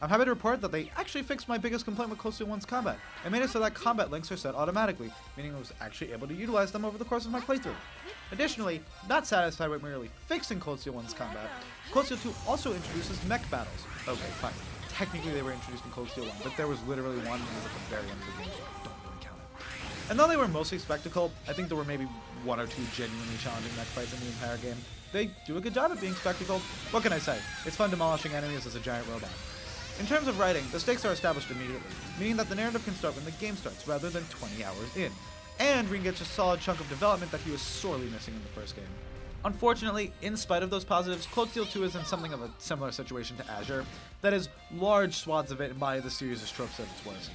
I'm happy to report that they actually fixed my biggest complaint with Cold Steel 1's combat, and made it so that combat links are set automatically, meaning I was actually able to utilize them over the course of my playthrough. Additionally, not satisfied with merely fixing Cold Steel 1's combat, Cold Steel 2 also introduces mech battles. Okay, fine. Technically they were introduced in Cold Steel 1, but there was literally one that was at the very end of the game, so don't really count it. And though they were mostly spectacle, I think there were maybe one or two genuinely challenging mech fights in the entire game. They do a good job at being spectacle. What can I say? It's fun demolishing enemies as a giant robot. In terms of writing, the stakes are established immediately, meaning that the narrative can start when the game starts rather than 20 hours in. And Ring gets a solid chunk of development that he was sorely missing in the first game. Unfortunately, in spite of those positives, Cold Steel 2 is in something of a similar situation to Azure. That is, large swaths of it embody the series' tropes at its worst.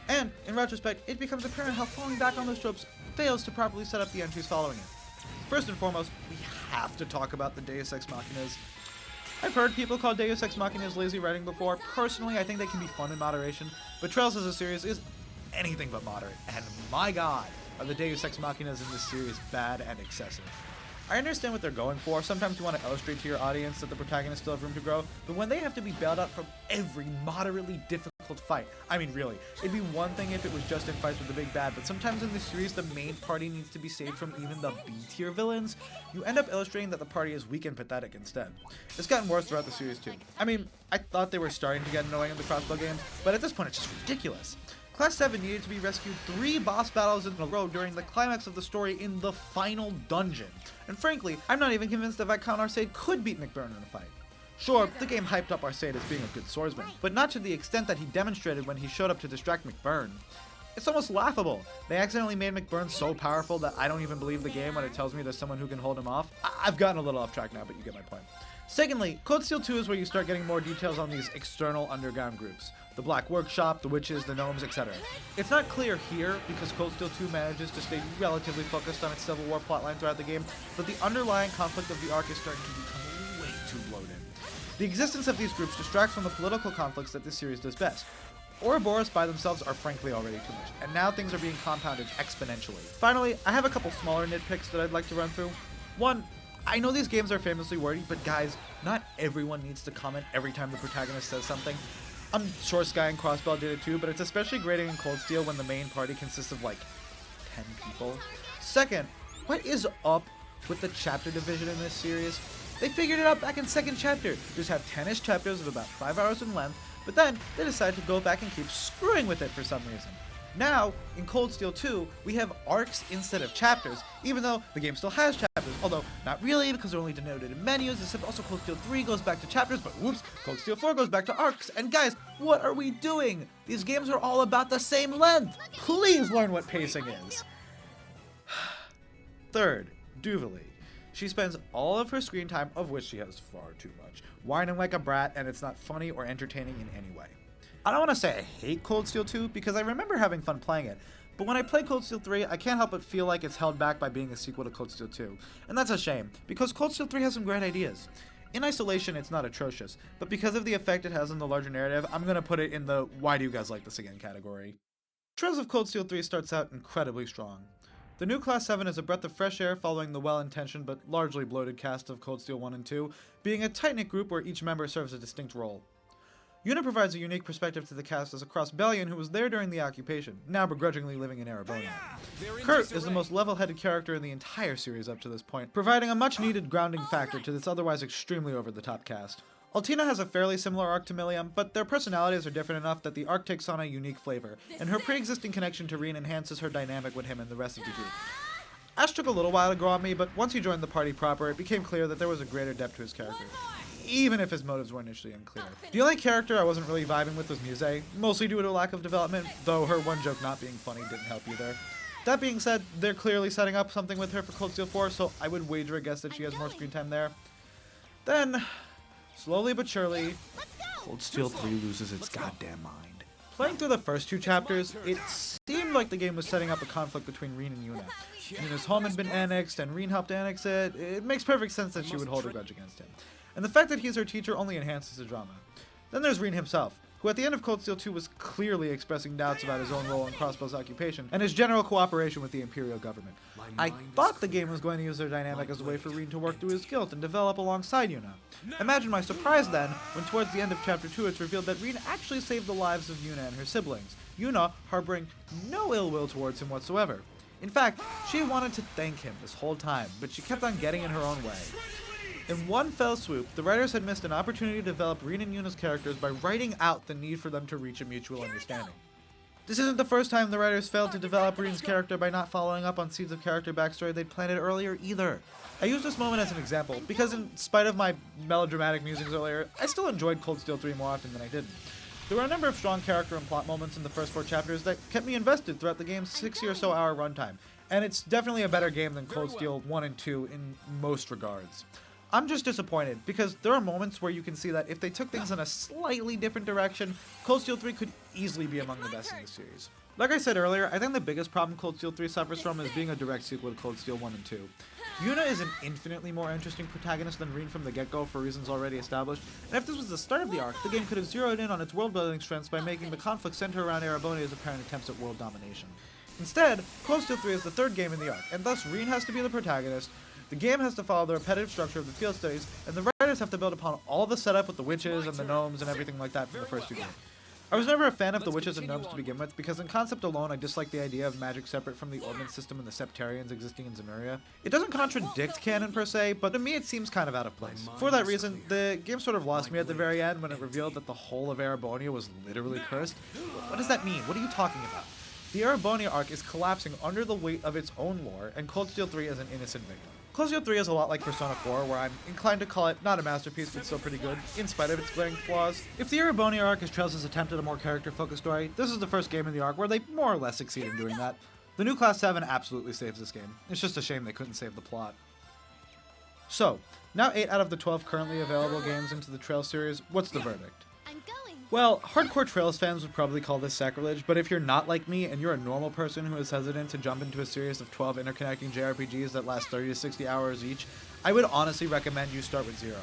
And, in retrospect, it becomes apparent how falling back on those tropes fails to properly set up the entries following it. First and foremost, we have to talk about the Deus Ex Machinas. I've heard people call Deus Ex Machinas lazy writing before. Personally, I think they can be fun in moderation, but Trails as a series is anything but moderate, and my god, are the Deus Ex Machinas in this series bad and excessive. I understand what they're going for. Sometimes you want to illustrate to your audience that the protagonists still have room to grow, but when they have to be bailed out from every moderately difficult fight, I mean really, it'd be one thing if it was just in fights with the big bad, but sometimes in this series the main party needs to be saved from even the B-tier villains. You end up illustrating that the party is weak and pathetic instead. It's gotten worse throughout the series too. I mean, I thought they were starting to get annoying in the Crossbow games, but at this point it's just ridiculous. Class 7 needed to be rescued 3 boss battles in a row during the climax of the story in the final dungeon. And frankly, I'm not even convinced that Viscount Arcade could beat McBurn in a fight. Sure, the game hyped up Arcade as being a good swordsman, but not to the extent that he demonstrated when he showed up to distract McBurn. It's almost laughable. They accidentally made McBurn so powerful that I don't even believe the game when it tells me there's someone who can hold him off. I've gotten a little off track now, but you get my point. Secondly, Cold Steel 2 is where you start getting more details on these external underground groups. The Black Workshop, the Witches, the Gnomes, etc. It's not clear here because Cold Steel 2 manages to stay relatively focused on its Civil War plotline throughout the game, but the underlying conflict of the arc is starting to become way too bloated. The existence of these groups distracts from the political conflicts that this series does best. Ouroboros by themselves are frankly already too much, and now things are being compounded exponentially. Finally, I have a couple smaller nitpicks that I'd like to run through. One, I know these games are famously wordy, but guys, not everyone needs to comment every time the protagonist says something. I'm sure Sky and Crossbell did it too, but it's especially grating in Cold Steel when the main party consists of like 10 people. Second, what is up with the chapter division in this series? They figured it out back in second chapter. Just have 10-ish chapters of about 5 hours in length, but then they decided to go back and keep screwing with it for some reason. Now, in Cold Steel 2, we have arcs instead of chapters, even though the game still has chapters, although not really because they're only denoted in menus, except also Cold Steel 3 goes back to chapters, but whoops, Cold Steel 4 goes back to arcs, and guys, what are we doing? These games are all about the same length! Please learn what pacing is! Third, Duvalie. She spends all of her screen time, of which she has far too much, whining like a brat, and it's not funny or entertaining in any way. I don't want to say I hate Cold Steel 2 because I remember having fun playing it, But when I play Cold Steel 3, I can't help but feel like it's held back by being a sequel to Cold Steel 2. And that's a shame, because Cold Steel 3 has some great ideas. In isolation, it's not atrocious, but because of the effect it has on the larger narrative, I'm gonna put it in the why do you guys like this again category. Trails of Cold Steel 3 starts out incredibly strong. The new Class 7 is a breath of fresh air following the well-intentioned but largely bloated cast of Cold Steel 1 and 2, being a tight-knit group where each member serves a distinct role. Yuna provides a unique perspective to the cast as a cross-Bellion who was there during the occupation, now begrudgingly living in Erebonian. Kurt is the most level-headed character in the entire series up to this point, providing a much-needed grounding factor to this otherwise extremely over-the-top cast. Altina has a fairly similar arc to Milliam, but their personalities are different enough that the arc takes on a unique flavor, and her pre-existing connection to Rean enhances her dynamic with him and the rest of the group. Ash took a little while to grow on me, but once he joined the party proper, it became clear that there was a greater depth to his character, even if his motives were initially unclear. The only character I wasn't really vibing with was Muse, mostly due to a lack of development, though her one joke not being funny didn't help either. That being said, they're clearly setting up something with her for Cold Steel 4, so I would wager a guess that she has more screen time there. Then, slowly but surely, Cold Steel 3 loses its goddamn mind. Playing through the first two chapters, it seemed like the game was setting up a conflict between Rean and Yuna. Yuna's home had been annexed, and Rean helped annex it. It makes perfect sense that she would hold a grudge against him. And the fact that he's her teacher only enhances the drama. Then there's Rean himself, who at the end of Cold Steel 2 was clearly expressing doubts about his own role in Crossbow's occupation, and his general cooperation with the Imperial government. I thought the game was going to use their dynamic as a way for Rean to work through his guilt and develop alongside Yuna. Imagine my surprise then, when towards the end of Chapter 2 it's revealed that Rean actually saved the lives of Yuna and her siblings, Yuna harboring no ill will towards him whatsoever. In fact, she wanted to thank him this whole time, but she kept on getting in her own way. In one fell swoop, the writers had missed an opportunity to develop Rean and Yuna's characters by writing out the need for them to reach a mutual understanding. This isn't the first time the writers failed to develop Rean's character by not following up on seeds of character backstory they'd planted earlier either. I use this moment as an example, because in spite of my melodramatic musings earlier, I still enjoyed Cold Steel 3 more often than I didn't. There were a number of strong character and plot moments in the first 4 chapters that kept me invested throughout the game's 60 or so hour runtime, and it's definitely a better game than Cold Steel 1 and 2 in most regards. I'm just disappointed, because there are moments where you can see that if they took things in a slightly different direction, Cold Steel 3 could easily be among the best in the series. Like I said earlier, I think the biggest problem Cold Steel 3 suffers from is being a direct sequel to Cold Steel 1 and 2. Yuna is an infinitely more interesting protagonist than Rean from the get-go for reasons already established, and if this was the start of the arc, the game could have zeroed in on its world-building strengths by making the conflict center around Erebonia's apparent attempts at world domination. Instead, Cold Steel 3 is the third game in the arc, and thus Rean has to be the protagonist, the game has to follow the repetitive structure of the field studies, and the writers have to build upon all the setup with the witches and the gnomes and everything like that from the first 2 games. I was never a fan of the witches and gnomes to begin with, because in concept alone I dislike the idea of magic separate from the ordnance system and the Septarians existing in Zemuria. It doesn't contradict canon per se, but to me it seems kind of out of place. For that reason, the game sort of lost me at the very end when it revealed that the whole of Erebonia was literally cursed. What does that mean? What are you talking about? The Erebonia arc is collapsing under the weight of its own lore, and Cold Steel 3 is an innocent victim. Cold Steel 3 is a lot like Persona 4, where I'm inclined to call it not a masterpiece, but still pretty good, in spite of its glaring flaws. If the Erebonia arc is Trails' attempt at a more character-focused story, this is the first game in the arc where they more or less succeed in doing that. The new Class 7 absolutely saves this game. It's just a shame they couldn't save the plot. So, now 8 out of the 12 currently available games into the Trails series, what's the verdict? Well, hardcore Trails fans would probably call this sacrilege, but if you're not like me and you're a normal person who is hesitant to jump into a series of 12 interconnecting JRPGs that last 30 to 60 hours each, I would honestly recommend you start with 0.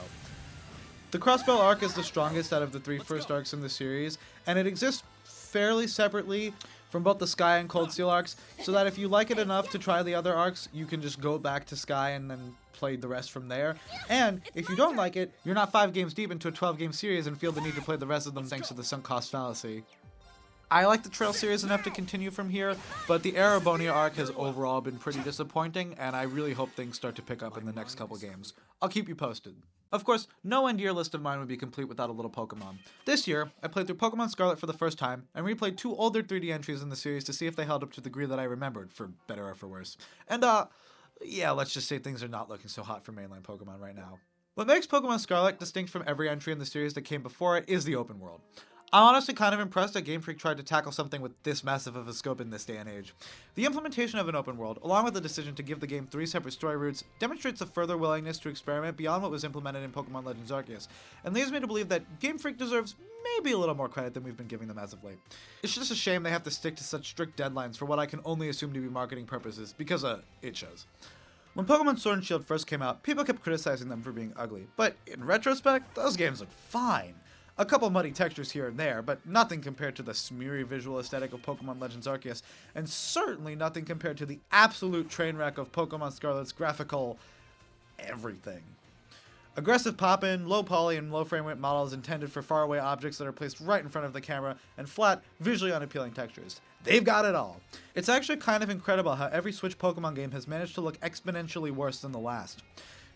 The Crossbow arc is the strongest out of the 3 first arcs in the series, and it exists fairly separately from both the Sky and Cold Steel arcs, so that if you like it enough to try the other arcs, you can just go back to Sky and then play the rest from there. And if you don't like it, you're not 5 games deep into a 12-game series and feel the need to play the rest of them thanks to the sunk cost fallacy. I like the Trail series enough to continue from here, but the Erebonia arc has overall been pretty disappointing, and I really hope things start to pick up in the next couple games. I'll keep you posted. Of course, no end-year list of mine would be complete without a little Pokemon. This year, I played through Pokémon Scarlet for the first time, and replayed 2 older 3D entries in the series to see if they held up to the degree that I remembered, for better or for worse. And, yeah, let's just say things are not looking so hot for mainline Pokemon right now. What makes Pokémon Scarlet distinct from every entry in the series that came before it is the open world. I'm honestly kind of impressed that Game Freak tried to tackle something with this massive of a scope in this day and age. The implementation of an open world, along with the decision to give the game 3 separate story routes, demonstrates a further willingness to experiment beyond what was implemented in Pokemon Legends Arceus, and leads me to believe that Game Freak deserves maybe a little more credit than we've been giving them as of late. It's just a shame they have to stick to such strict deadlines for what I can only assume to be marketing purposes, because it shows. When Pokemon Sword and Shield first came out, people kept criticizing them for being ugly, but in retrospect, those games look fine. A couple muddy textures here and there, but nothing compared to the smeary visual aesthetic of Pokemon Legends Arceus, and certainly nothing compared to the absolute train wreck of Pokemon Scarlet's graphical everything. Aggressive pop-in, low poly, and low frame rate models intended for faraway objects that are placed right in front of the camera, and flat, visually unappealing textures. They've got it all. It's actually kind of incredible how every Switch Pokemon game has managed to look exponentially worse than the last.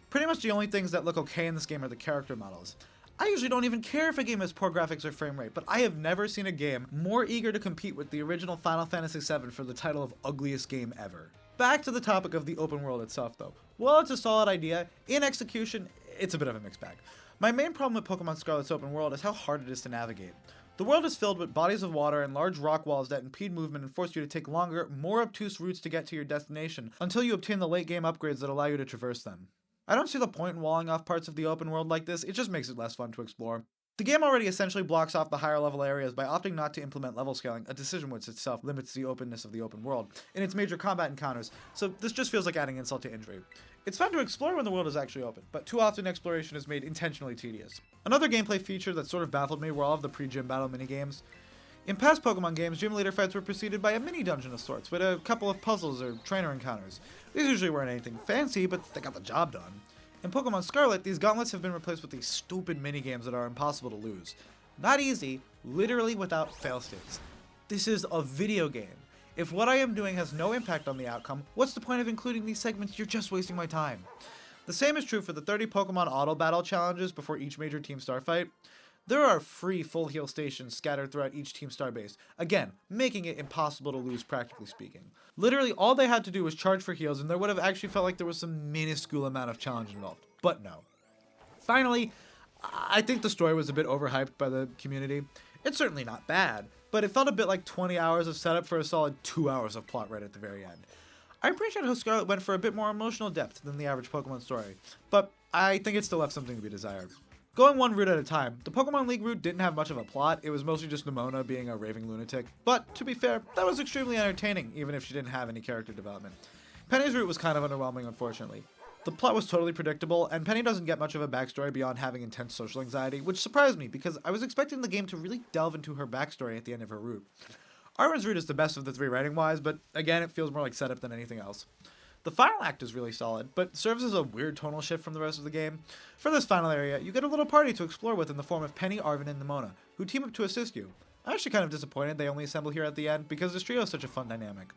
Pretty much the only things that look okay in this game are the character models. I usually don't even care if a game has poor graphics or frame rate, but I have never seen a game more eager to compete with the original Final Fantasy VII for the title of ugliest game ever. Back to the topic of the open world itself though. While it's a solid idea, in execution, it's a bit of a mixed bag. My main problem with Pokemon Scarlet's open world is how hard it is to navigate. The world is filled with bodies of water and large rock walls that impede movement and force you to take longer, more obtuse routes to get to your destination, until you obtain the late game upgrades that allow you to traverse them. I don't see the point in walling off parts of the open world like this, it just makes it less fun to explore. The game already essentially blocks off the higher level areas by opting not to implement level scaling, a decision which itself limits the openness of the open world in its major combat encounters, so this just feels like adding insult to injury. It's fun to explore when the world is actually open, but too often exploration is made intentionally tedious. Another gameplay feature that sort of baffled me were all of the pre-gym battle minigames. In past Pokemon games, gym leader fights were preceded by a mini-dungeon of sorts, with a couple of puzzles or trainer encounters. These usually weren't anything fancy, but they got the job done. In Pokemon Scarlet, these gauntlets have been replaced with these stupid minigames that are impossible to lose. Not easy, literally without fail-states. This is a video game. If what I am doing has no impact on the outcome, what's the point of including these segments? You're just wasting my time. The same is true for the 30 Pokemon Auto Battle challenges before each major Team Star fight. There are free full heal stations scattered throughout each Team Star base, again, making it impossible to lose practically speaking. Literally all they had to do was charge for heals and there would have actually felt like there was some minuscule amount of challenge involved, but no. Finally, I think the story was a bit overhyped by the community. It's certainly not bad, but it felt a bit like 20 hours of setup for a solid 2 hours of plot right at the very end. I appreciate how Scarlet went for a bit more emotional depth than the average Pokemon story, but I think it still left something to be desired. Going one route at a time, the Pokemon League route didn't have much of a plot, it was mostly just Nimona being a raving lunatic, but to be fair, that was extremely entertaining, even if she didn't have any character development. Penny's route was kind of underwhelming, unfortunately. The plot was totally predictable, and Penny doesn't get much of a backstory beyond having intense social anxiety, which surprised me because I was expecting the game to really delve into her backstory at the end of her route. Arwen's route is the best of the three writing-wise, but again, it feels more like setup than anything else. The final act is really solid, but serves as a weird tonal shift from the rest of the game. For this final area, you get a little party to explore with in the form of Penny, Arven, and Nimona, who team up to assist you. I'm actually kind of disappointed they only assemble here at the end, because this trio is such a fun dynamic.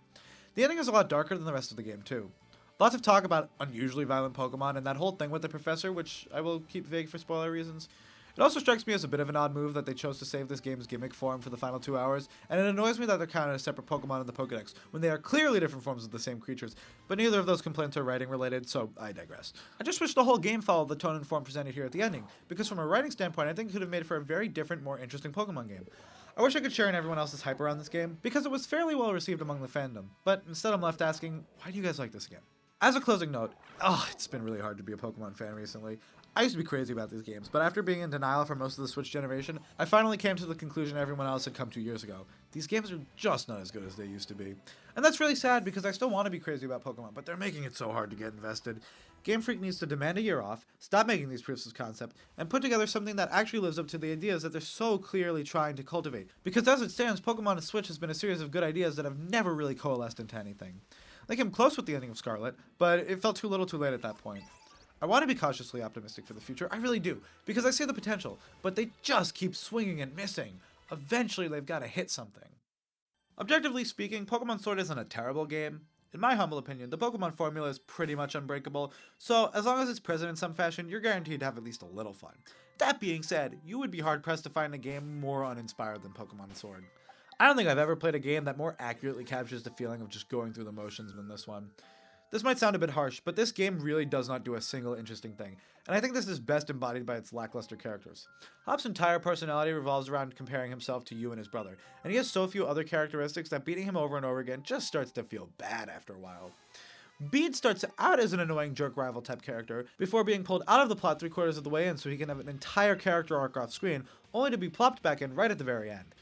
The ending is a lot darker than the rest of the game, too. Lots of talk about unusually violent Pokemon and that whole thing with the professor, which I will keep vague for spoiler reasons. It also strikes me as a bit of an odd move that they chose to save this game's gimmick form for the final 2 hours, and it annoys me that they're counted as separate Pokemon in the Pokedex, when they are clearly different forms of the same creatures, but neither of those complaints are writing related, so I digress. I just wish the whole game followed the tone and form presented here at the ending, because from a writing standpoint I think it could have made for a very different, more interesting Pokemon game. I wish I could share in everyone else's hype around this game, because it was fairly well received among the fandom, but instead I'm left asking, why do you guys like this again? As a closing note, it's been really hard to be a Pokemon fan recently. I used to be crazy about these games, but after being in denial for most of the Switch generation, I finally came to the conclusion everyone else had come to years ago. These games are just not as good as they used to be. And that's really sad because I still want to be crazy about Pokemon, but they're making it so hard to get invested. Game Freak needs to demand a year off, stop making these proofs of concept, and put together something that actually lives up to the ideas that they're so clearly trying to cultivate. Because as it stands, Pokemon on Switch has been a series of good ideas that have never really coalesced into anything. They came close with the ending of Scarlet, but it felt too little too late at that point. I want to be cautiously optimistic for the future, I really do, because I see the potential, but they just keep swinging and missing. Eventually they've got to hit something. Objectively speaking, Pokemon Sword isn't a terrible game. In my humble opinion, the Pokemon formula is pretty much unbreakable, so as long as it's present in some fashion, you're guaranteed to have at least a little fun. That being said, you would be hard-pressed to find a game more uninspired than Pokemon Sword. I don't think I've ever played a game that more accurately captures the feeling of just going through the motions than this one. This might sound a bit harsh, but this game really does not do a single interesting thing, and I think this is best embodied by its lackluster characters. Hop's entire personality revolves around comparing himself to you and his brother, and he has so few other characteristics that beating him over and over again just starts to feel bad after a while. Bede starts out as an annoying jerk rival type character, before being pulled out of the plot 3/4 of the way in so he can have an entire character arc off screen, only to be plopped back in right at the very end.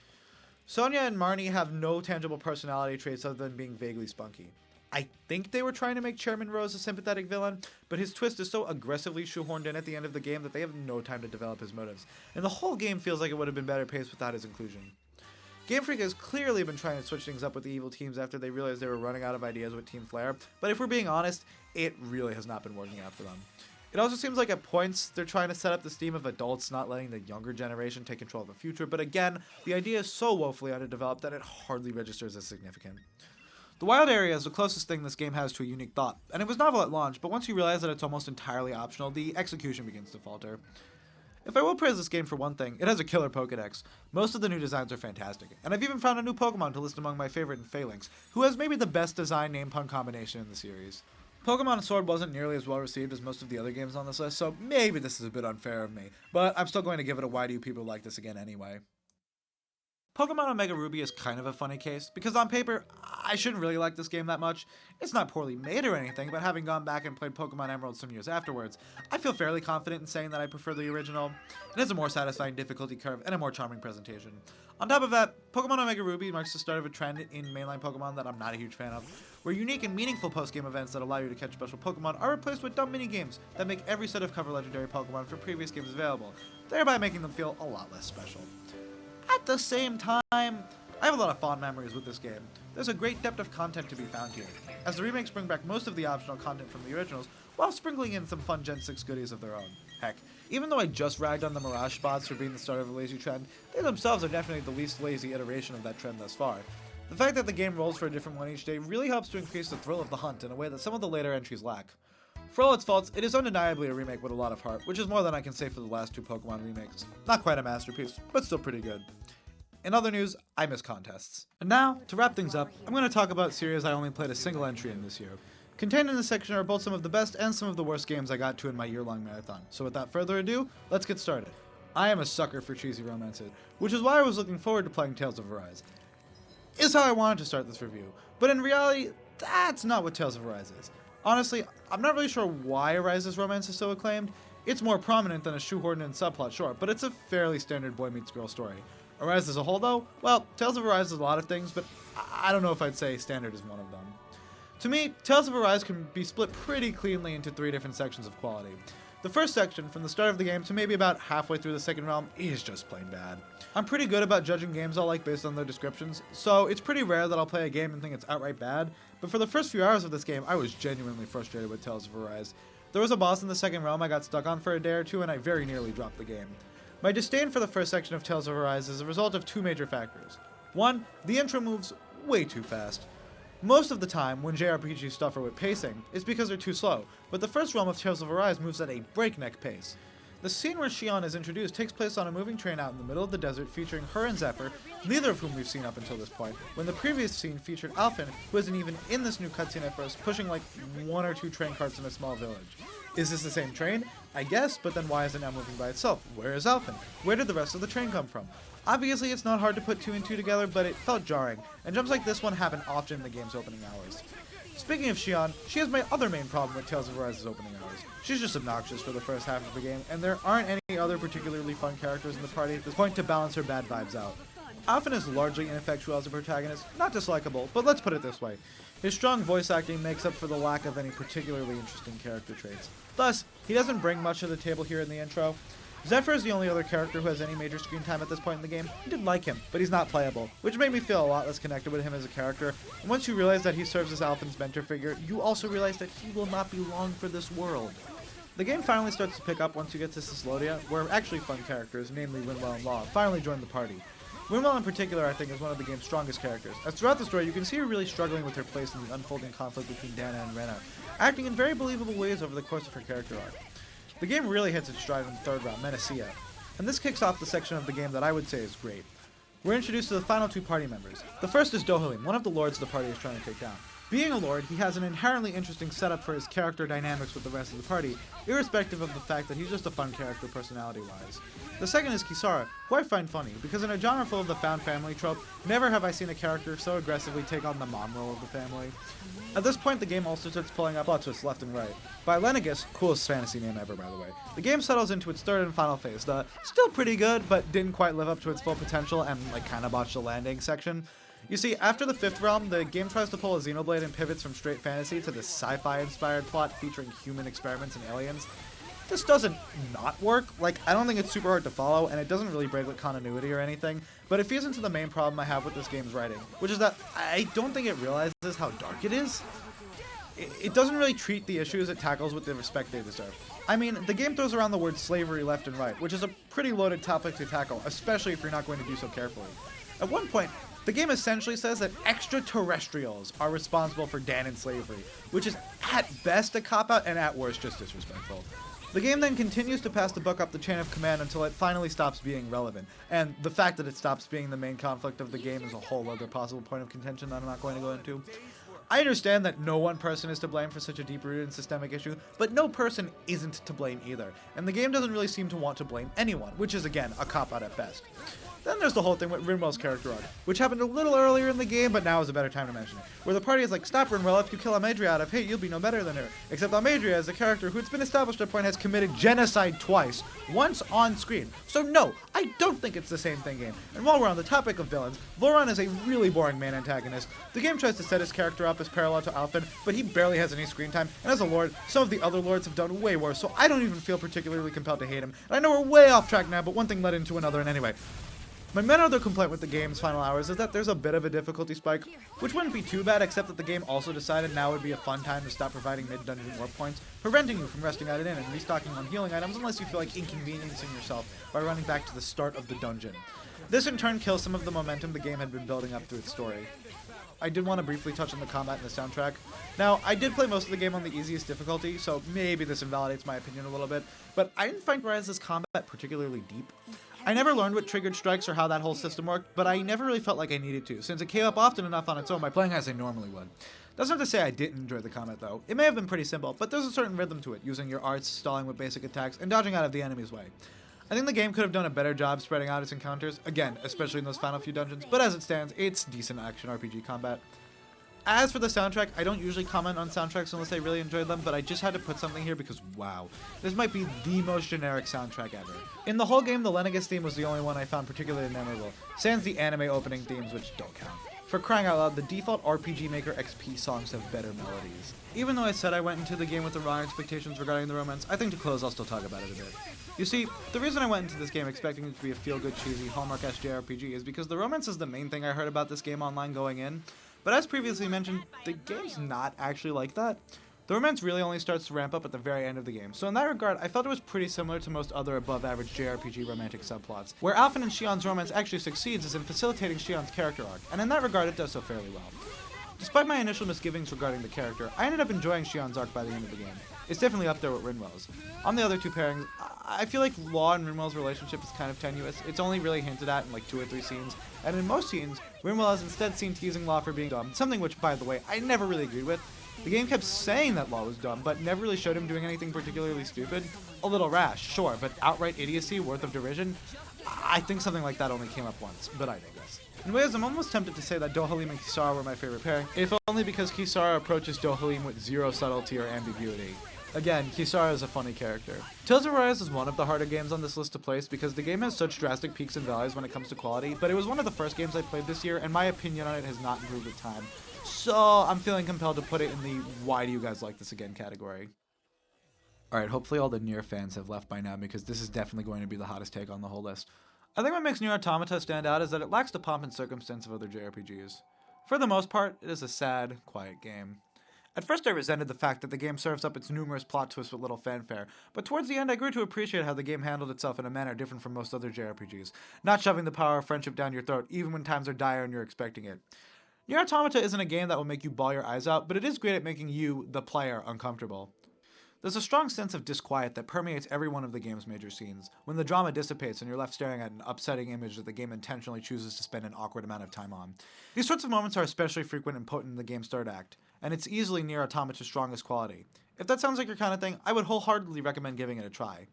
Sonia and Marnie have no tangible personality traits other than being vaguely spunky. I think they were trying to make Chairman Rose a sympathetic villain, but his twist is so aggressively shoehorned in at the end of the game that they have no time to develop his motives, and the whole game feels like it would have been better paced without his inclusion. Game Freak has clearly been trying to switch things up with the evil teams after they realized they were running out of ideas with Team Flare, but if we're being honest, it really has not been working out for them. It also seems like at points they're trying to set up this theme of adults not letting the younger generation take control of the future, but again, the idea is so woefully underdeveloped that it hardly registers as significant. The wild area is the closest thing this game has to a unique thought, and it was novel at launch, but once you realize that it's almost entirely optional, the execution begins to falter. If I will praise this game for one thing, it has a killer Pokedex. Most of the new designs are fantastic, and I've even found a new Pokemon to list among my favorite in Phalanx, who has maybe the best design name-pun combination in the series. Pokemon Sword wasn't nearly as well received as most of the other games on this list, so maybe this is a bit unfair of me, but I'm still going to give it a why do you people like this again anyway. Pokemon Omega Ruby is kind of a funny case, because on paper, I shouldn't really like this game that much. It's not poorly made or anything, but having gone back and played Pokemon Emerald some years afterwards, I feel fairly confident in saying that I prefer the original. It has a more satisfying difficulty curve and a more charming presentation. On top of that, Pokemon Omega Ruby marks the start of a trend in mainline Pokemon that I'm not a huge fan of, where unique and meaningful post-game events that allow you to catch special Pokemon are replaced with dumb mini-games that make every set of cover legendary Pokemon from previous games available, thereby making them feel a lot less special. At the same time, I have a lot of fond memories with this game. There's a great depth of content to be found here, as the remakes bring back most of the optional content from the originals, while sprinkling in some fun Gen 6 goodies of their own. Heck, even though I just ragged on the Mirage spots for being the start of a lazy trend, they themselves are definitely the least lazy iteration of that trend thus far. The fact that the game rolls for a different one each day really helps to increase the thrill of the hunt in a way that some of the later entries lack. For all its faults, it is undeniably a remake with a lot of heart, which is more than I can say for the last two Pokemon remakes. Not quite a masterpiece, but still pretty good. In other news, I miss contests. And now, to wrap things up, I'm going to talk about series I only played a single entry in this year. Contained in this section are both some of the best and some of the worst games I got to in my year-long marathon. So without further ado, let's get started. I am a sucker for cheesy romances, which is why I was looking forward to playing Tales of Arise. Is how I wanted to start this review, but in reality, that's not what Tales of Arise is. Honestly, I'm not really sure why Arise's romance is so acclaimed. It's more prominent than a shoehorned in subplot, sure, but it's a fairly standard boy meets girl story. Arise as a whole, though, well, Tales of Arise is a lot of things, but I don't know if I'd say standard is one of them. To me, Tales of Arise can be split pretty cleanly into three different sections of quality. The first section, from the start of the game to maybe about halfway through the second realm, is just plain bad. I'm pretty good about judging games I like based on their descriptions, so it's pretty rare that I'll play a game and think it's outright bad, but for the first few hours of this game, I was genuinely frustrated with Tales of Arise. There was a boss in the second realm I got stuck on for a day or two, and I very nearly dropped the game. My disdain for the first section of Tales of Arise is a result of two major factors. One, the intro moves way too fast. Most of the time, when JRPGs suffer with pacing, it's because they're too slow, but the first realm of Tales of Arise moves at a breakneck pace. The scene where Xion is introduced takes place on a moving train out in the middle of the desert featuring her and Zephyr, neither of whom we've seen up until this point, when the previous scene featured Alphen, who isn't even in this new cutscene at first, pushing like one or two train carts in a small village. Is this the same train? I guess, but then why is it now moving by itself? Where is Alphen? Where did the rest of the train come from? Obviously, it's not hard to put two and two together, but it felt jarring, and jumps like this one happen often in the game's opening hours. Speaking of Xion, she has my other main problem with Tales of Arise's opening hours. She's just obnoxious for the first half of the game, and there aren't any other particularly fun characters in the party at this point to balance her bad vibes out. Alphen is largely ineffectual as a protagonist, not dislikable, but let's put it this way. His strong voice acting makes up for the lack of any particularly interesting character traits. Thus, he doesn't bring much to the table here in the intro. Zephyr is the only other character who has any major screen time at this point in the game. I did like him, but he's not playable, which made me feel a lot less connected with him as a character. And once you realize that he serves as Alphen's mentor figure, you also realize that he will not be long for this world. The game finally starts to pick up once you get to Cyslodia, where actually fun characters, namely Winwell and Law, finally join the party. Winwell in particular, I think, is one of the game's strongest characters, as throughout the story you can see her really struggling with her place in the unfolding conflict between Dana and Rena, acting in very believable ways over the course of her character arc. The game really hits its stride in the third round, Menacia, and this kicks off the section of the game that I would say is great. We're introduced to the final two party members. The first is Dohalim, one of the lords the party is trying to take down. Being a lord, he has an inherently interesting setup for his character dynamics with the rest of the party, irrespective of the fact that he's just a fun character personality-wise. The second is Kisara, who I find funny, because in a genre full of the found family trope, never have I seen a character so aggressively take on the mom role of the family. At this point, the game also starts pulling up plot twists left and right. By Lennigus, coolest fantasy name ever, by the way, the game settles into its third and final phase, the still pretty good, but didn't quite live up to its full potential and kinda botched the landing section. You see, after the fifth realm, the game tries to pull a Xenoblade and pivots from straight fantasy to this sci-fi inspired plot featuring human experiments and aliens. This doesn't not work. I don't think it's super hard to follow, and it doesn't really break with continuity or anything, but it feeds into the main problem I have with this game's writing, which is that I don't think it realizes how dark it is. It doesn't really treat the issues it tackles with the respect they deserve. I mean, the game throws around the word slavery left and right, which is a pretty loaded topic to tackle, especially if you're not going to do so carefully. At one point, the game essentially says that extraterrestrials are responsible for Danon slavery, which is at best a cop-out and at worst just disrespectful. The game then continues to pass the buck up the chain of command until it finally stops being relevant, and the fact that it stops being the main conflict of the game is a whole other possible point of contention that I'm not going to go into. I understand that no one person is to blame for such a deep-rooted and systemic issue, but no person isn't to blame either, and the game doesn't really seem to want to blame anyone, which is again a cop-out at best. Then there's the whole thing with Rinwell's character arc, which happened a little earlier in the game, but now is a better time to mention it, where the party is like, stop Rinwell, if you kill Amadria out of hate, you'll be no better than her. Except Amadria is a character who it's been established at a point has committed genocide twice, once on screen. So no, I don't think it's the same thing game. And while we're on the topic of villains, Voron is a really boring main antagonist. The game tries to set his character up as parallel to Alphen, but he barely has any screen time, and as a lord, some of the other lords have done way worse, so I don't even feel particularly compelled to hate him. And I know we're way off track now, but one thing led into another, and anyway. My main other complaint with the game's final hours is that there's a bit of a difficulty spike, which wouldn't be too bad except that the game also decided now would be a fun time to stop providing mid-dungeon warp points, preventing you from resting at an inn and restocking on healing items unless you feel like inconveniencing yourself by running back to the start of the dungeon. This in turn kills some of the momentum the game had been building up through its story. I did want to briefly touch on the combat and the soundtrack. Now, I did play most of the game on the easiest difficulty, so maybe this invalidates my opinion a little bit, but I didn't find Rise's combat particularly deep. I never learned what triggered strikes or how that whole system worked, but I never really felt like I needed to, since it came up often enough on its own by playing as I normally would. That's not to say I didn't enjoy the combat though. It may have been pretty simple, but there's a certain rhythm to it, using your arts, stalling with basic attacks, and dodging out of the enemy's way. I think the game could have done a better job spreading out its encounters, again, especially in those final few dungeons, but as it stands, it's decent action RPG combat. As for the soundtrack, I don't usually comment on soundtracks unless I really enjoyed them, but I just had to put something here because, wow, this might be the most generic soundtrack ever. In the whole game, the Lennigus theme was the only one I found particularly memorable, sans the anime opening themes, which don't count. For crying out loud, the default RPG Maker XP songs have better melodies. Even though I said I went into the game with the wrong expectations regarding the romance, I think to close I'll still talk about it a bit. You see, the reason I went into this game expecting it to be a feel-good, cheesy, Hallmark-esque JRPG is because the romance is the main thing I heard about this game online going in. But as previously mentioned, the game's not actually like that. The romance really only starts to ramp up at the very end of the game, so in that regard, I felt it was pretty similar to most other above-average JRPG romantic subplots. Where Alphen and Shion's romance actually succeeds is in facilitating Shion's character arc, and in that regard, it does so fairly well. Despite my initial misgivings regarding the character, I ended up enjoying Shion's arc by the end of the game. It's definitely up there with Rinwell's. On the other two pairings, I feel like Law and Rinwell's relationship is kind of tenuous. It's only really hinted at in like 2 or 3 scenes, and in most scenes, Rinwell is instead seen teasing Law for being dumb, something which, by the way, I never really agreed with. The game kept saying that Law was dumb, but never really showed him doing anything particularly stupid. A little rash, sure, but outright idiocy worth of derision? I think something like that only came up once, but I digress. In ways, I'm almost tempted to say that Dohalim and Kisara were my favorite pairing, if only because Kisara approaches Dohalim with zero subtlety or ambiguity. Again, Kisara is a funny character. Tales of Arise is one of the harder games on this list to place because the game has such drastic peaks and valleys when it comes to quality, but it was one of the first games I played this year, and my opinion on it has not improved with time. So I'm feeling compelled to put it in the why do you guys like this again category. Alright, hopefully all the Nier fans have left by now because this is definitely going to be the hottest take on the whole list. I think what makes Nier Automata stand out is that it lacks the pomp and circumstance of other JRPGs. For the most part, it is a sad, quiet game. At first I resented the fact that the game serves up its numerous plot twists with little fanfare, but towards the end I grew to appreciate how the game handled itself in a manner different from most other JRPGs, not shoving the power of friendship down your throat even when times are dire and you're expecting it. Nier Automata isn't a game that will make you bawl your eyes out, but it is great at making you, the player, uncomfortable. There's a strong sense of disquiet that permeates every one of the game's major scenes, when the drama dissipates and you're left staring at an upsetting image that the game intentionally chooses to spend an awkward amount of time on. These sorts of moments are especially frequent and potent in the game's third act, and it's easily Nier Automata's strongest quality. If that sounds like your kind of thing, I would wholeheartedly recommend giving it a try.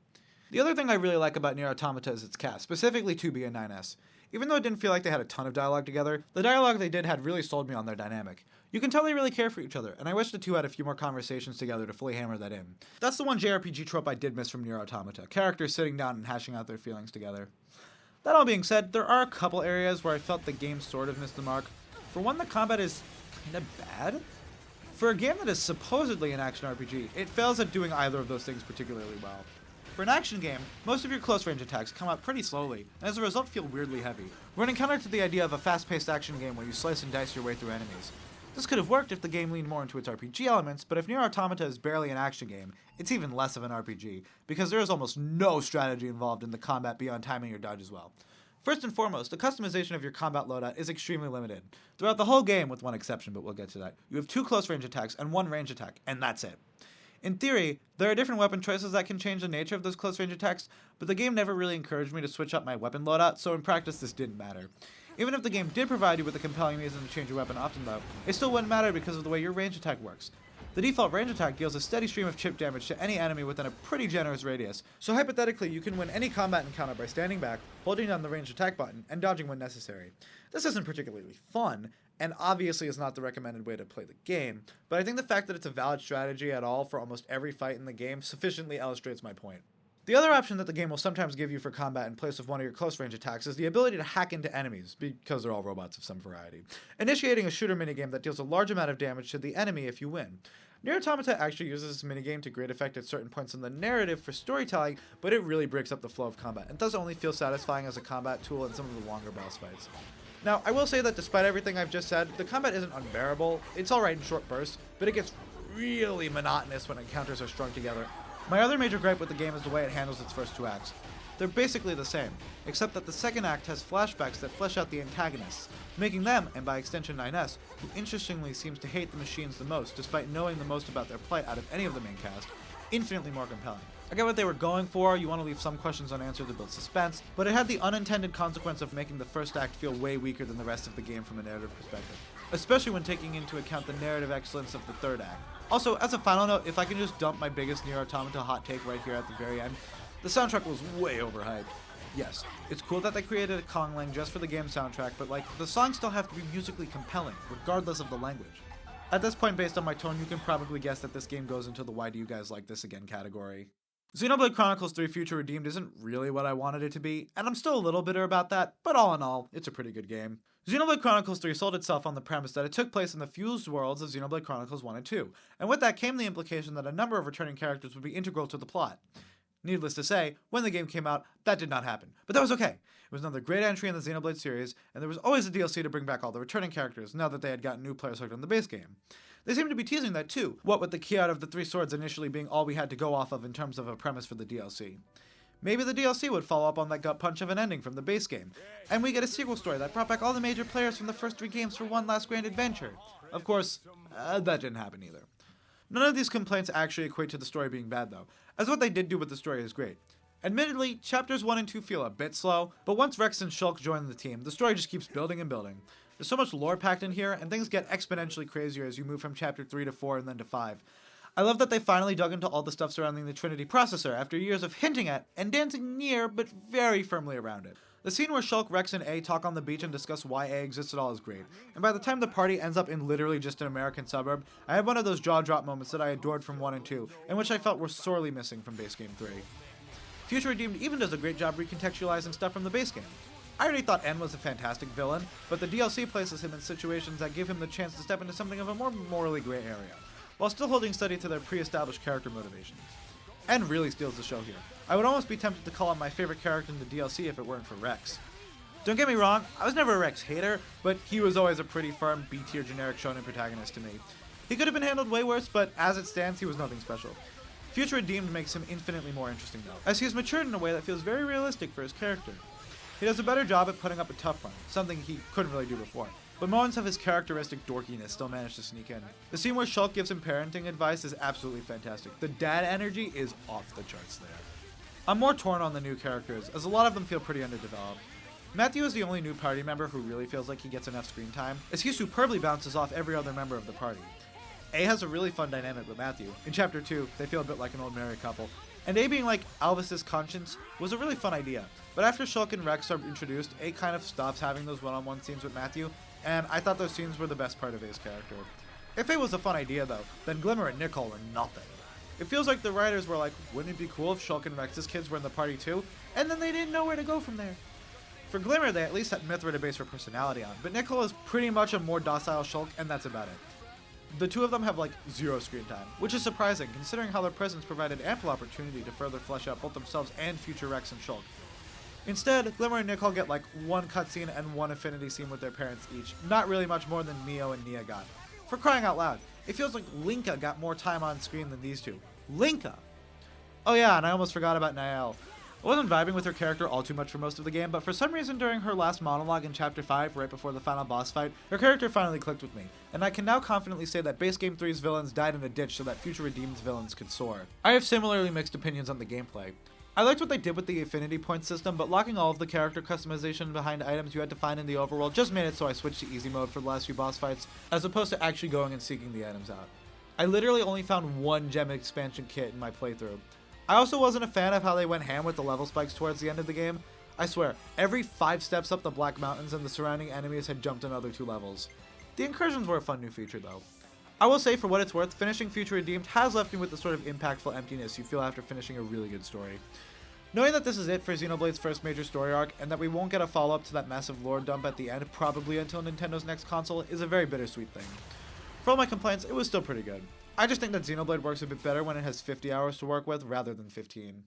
The other thing I really like about Nier Automata is its cast, specifically 2B and 9S. Even though it didn't feel like they had a ton of dialogue together, the dialogue they did had really sold me on their dynamic. You can tell they really care for each other, and I wish the two had a few more conversations together to fully hammer that in. That's the one JRPG trope I did miss from Nier Automata, characters sitting down and hashing out their feelings together. That all being said, there are a couple areas where I felt the game sort of missed the mark. For one, the combat is kinda bad. For a game that is supposedly an action RPG, it fails at doing either of those things particularly well. For an action game, most of your close-range attacks come out pretty slowly, and as a result feel weirdly heavy, running counter to the idea of a fast-paced action game where you slice and dice your way through enemies. This could have worked if the game leaned more into its RPG elements, but if Nier Automata is barely an action game, it's even less of an RPG, because there is almost no strategy involved in the combat beyond timing your dodge as well. First and foremost, the customization of your combat loadout is extremely limited. Throughout the whole game, with one exception, but we'll get to that, you have 2 close-range attacks and 1 range attack, and that's it. In theory, there are different weapon choices that can change the nature of those close-range attacks, but the game never really encouraged me to switch up my weapon loadout, so in practice this didn't matter. Even if the game did provide you with a compelling reason to change your weapon often though, it still wouldn't matter because of the way your range attack works. The default range attack deals a steady stream of chip damage to any enemy within a pretty generous radius, so hypothetically you can win any combat encounter by standing back, holding down the range attack button, and dodging when necessary. This isn't particularly fun, and obviously is not the recommended way to play the game, but I think the fact that it's a valid strategy at all for almost every fight in the game sufficiently illustrates my point. The other option that the game will sometimes give you for combat in place of one of your close-range attacks is the ability to hack into enemies, because they're all robots of some variety, initiating a shooter minigame that deals a large amount of damage to the enemy if you win. Nier Automata actually uses this minigame to great effect at certain points in the narrative for storytelling, but it really breaks up the flow of combat, and does only feel satisfying as a combat tool in some of the longer boss fights. Now, I will say that despite everything I've just said, the combat isn't unbearable. It's alright in short bursts, but it gets really monotonous when encounters are strung together. My other major gripe with the game is the way it handles its first 2 acts. They're basically the same, except that the second act has flashbacks that flesh out the antagonists, making them, and by extension 9S, who interestingly seems to hate the machines the most despite knowing the most about their plight out of any of the main cast, infinitely more compelling. I get what they were going for, you want to leave some questions unanswered to build suspense, but it had the unintended consequence of making the first act feel way weaker than the rest of the game from a narrative perspective, especially when taking into account the narrative excellence of the third act. Also, as a final note, if I can just dump my biggest Nier Automata hot take right here at the very end, the soundtrack was way overhyped. Yes, it's cool that they created a Kongling just for the game soundtrack, but the songs still have to be musically compelling, regardless of the language. At this point, based on my tone, you can probably guess that this game goes into the why do you guys like this again category. Xenoblade Chronicles 3 Future Redeemed isn't really what I wanted it to be, and I'm still a little bitter about that, but all in all, it's a pretty good game. Xenoblade Chronicles 3 sold itself on the premise that it took place in the fused worlds of Xenoblade Chronicles 1 and 2, and with that came the implication that a number of returning characters would be integral to the plot. Needless to say, when the game came out, that did not happen, but that was okay. It was another great entry in the Xenoblade series, and there was always a DLC to bring back all the returning characters now that they had gotten new players hooked on the base game. They seem to be teasing that too, what with the key out of the 3 swords initially being all we had to go off of in terms of a premise for the DLC. Maybe the DLC would follow up on that gut punch of an ending from the base game, and we get a sequel story that brought back all the major players from the first 3 games for one last grand adventure. Of course, that didn't happen either. None of these complaints actually equate to the story being bad though, as what they did do with the story is great. Admittedly, chapters 1 and 2 feel a bit slow, but once Rex and Shulk join the team, the story just keeps building and building. There's so much lore packed in here, and things get exponentially crazier as you move from chapter 3 to 4 and then to 5. I love that they finally dug into all the stuff surrounding the Trinity processor after years of hinting at and dancing near, but very firmly around it. The scene where Shulk, Rex, and A talk on the beach and discuss why A exists at all is great, and by the time the party ends up in literally just an American suburb, I had one of those jaw-drop moments that I adored from 1 and 2, and which I felt were sorely missing from base game 3. Future Redeemed even does a great job recontextualizing stuff from the base game. I already thought N was a fantastic villain, but the DLC places him in situations that give him the chance to step into something of a more morally gray area, while still holding steady to their pre-established character motivations. N really steals the show here. I would almost be tempted to call him my favorite character in the DLC if it weren't for Rex. Don't get me wrong, I was never a Rex hater, but he was always a pretty firm B-tier generic shonen protagonist to me. He could have been handled way worse, but as it stands, he was nothing special. Future Redeemed makes him infinitely more interesting though, as he has matured in a way that feels very realistic for his character. He does a better job at putting up a tough front, something he couldn't really do before, but moments of his characteristic dorkiness still manage to sneak in. The scene where Shulk gives him parenting advice is absolutely fantastic. The dad energy is off the charts there. I'm more torn on the new characters, as a lot of them feel pretty underdeveloped. Matthew is the only new party member who really feels like he gets enough screen time, as he superbly bounces off every other member of the party. A has a really fun dynamic with Matthew. In Chapter 2, they feel a bit like an old married couple, and A being like Alvis's conscience was a really fun idea, but after Shulk and Rex are introduced, A kind of stops having those one-on-one scenes with Matthew, and I thought those scenes were the best part of A's character. If A was a fun idea though, then Glimmer and Nicole were nothing. It feels like the writers were like, wouldn't it be cool if Shulk and Rex's kids were in the party too? And then they didn't know where to go from there. For Glimmer, they at least had Mithra to base her personality on, but Nicole is pretty much a more docile Shulk, and that's about it. The two of them have like zero screen time, which is surprising considering how their presence provided ample opportunity to further flesh out both themselves and future Rex and Shulk. Instead, Glimmer and Nicole get like one cutscene and one affinity scene with their parents each, not really much more than Mio and Nia got. For crying out loud, it feels like Linka got more time on screen than these two. Linka! Oh yeah, and I almost forgot about Nael. I wasn't vibing with her character all too much for most of the game, but for some reason during her last monologue in Chapter 5, right before the final boss fight, her character finally clicked with me, and I can now confidently say that base game 3's villains died in a ditch so that future Redeemed's villains could soar. I have similarly mixed opinions on the gameplay. I liked what they did with the affinity point system, but locking all of the character customization behind items you had to find in the overworld just made it so I switched to easy mode for the last few boss fights, as opposed to actually going and seeking the items out. I literally only found one gem expansion kit in my playthrough. I also wasn't a fan of how they went ham with the level spikes towards the end of the game. I swear, every 5 steps up the Black Mountains and the surrounding enemies had jumped another 2 levels. The incursions were a fun new feature though. I will say, for what it's worth, finishing Future Redeemed has left me with the sort of impactful emptiness you feel after finishing a really good story. Knowing that this is it for Xenoblade's first major story arc, and that we won't get a follow-up to that massive lore dump at the end, probably until Nintendo's next console, is a very bittersweet thing. For all my complaints, it was still pretty good. I just think that Xenoblade works a bit better when it has 50 hours to work with, rather than 15.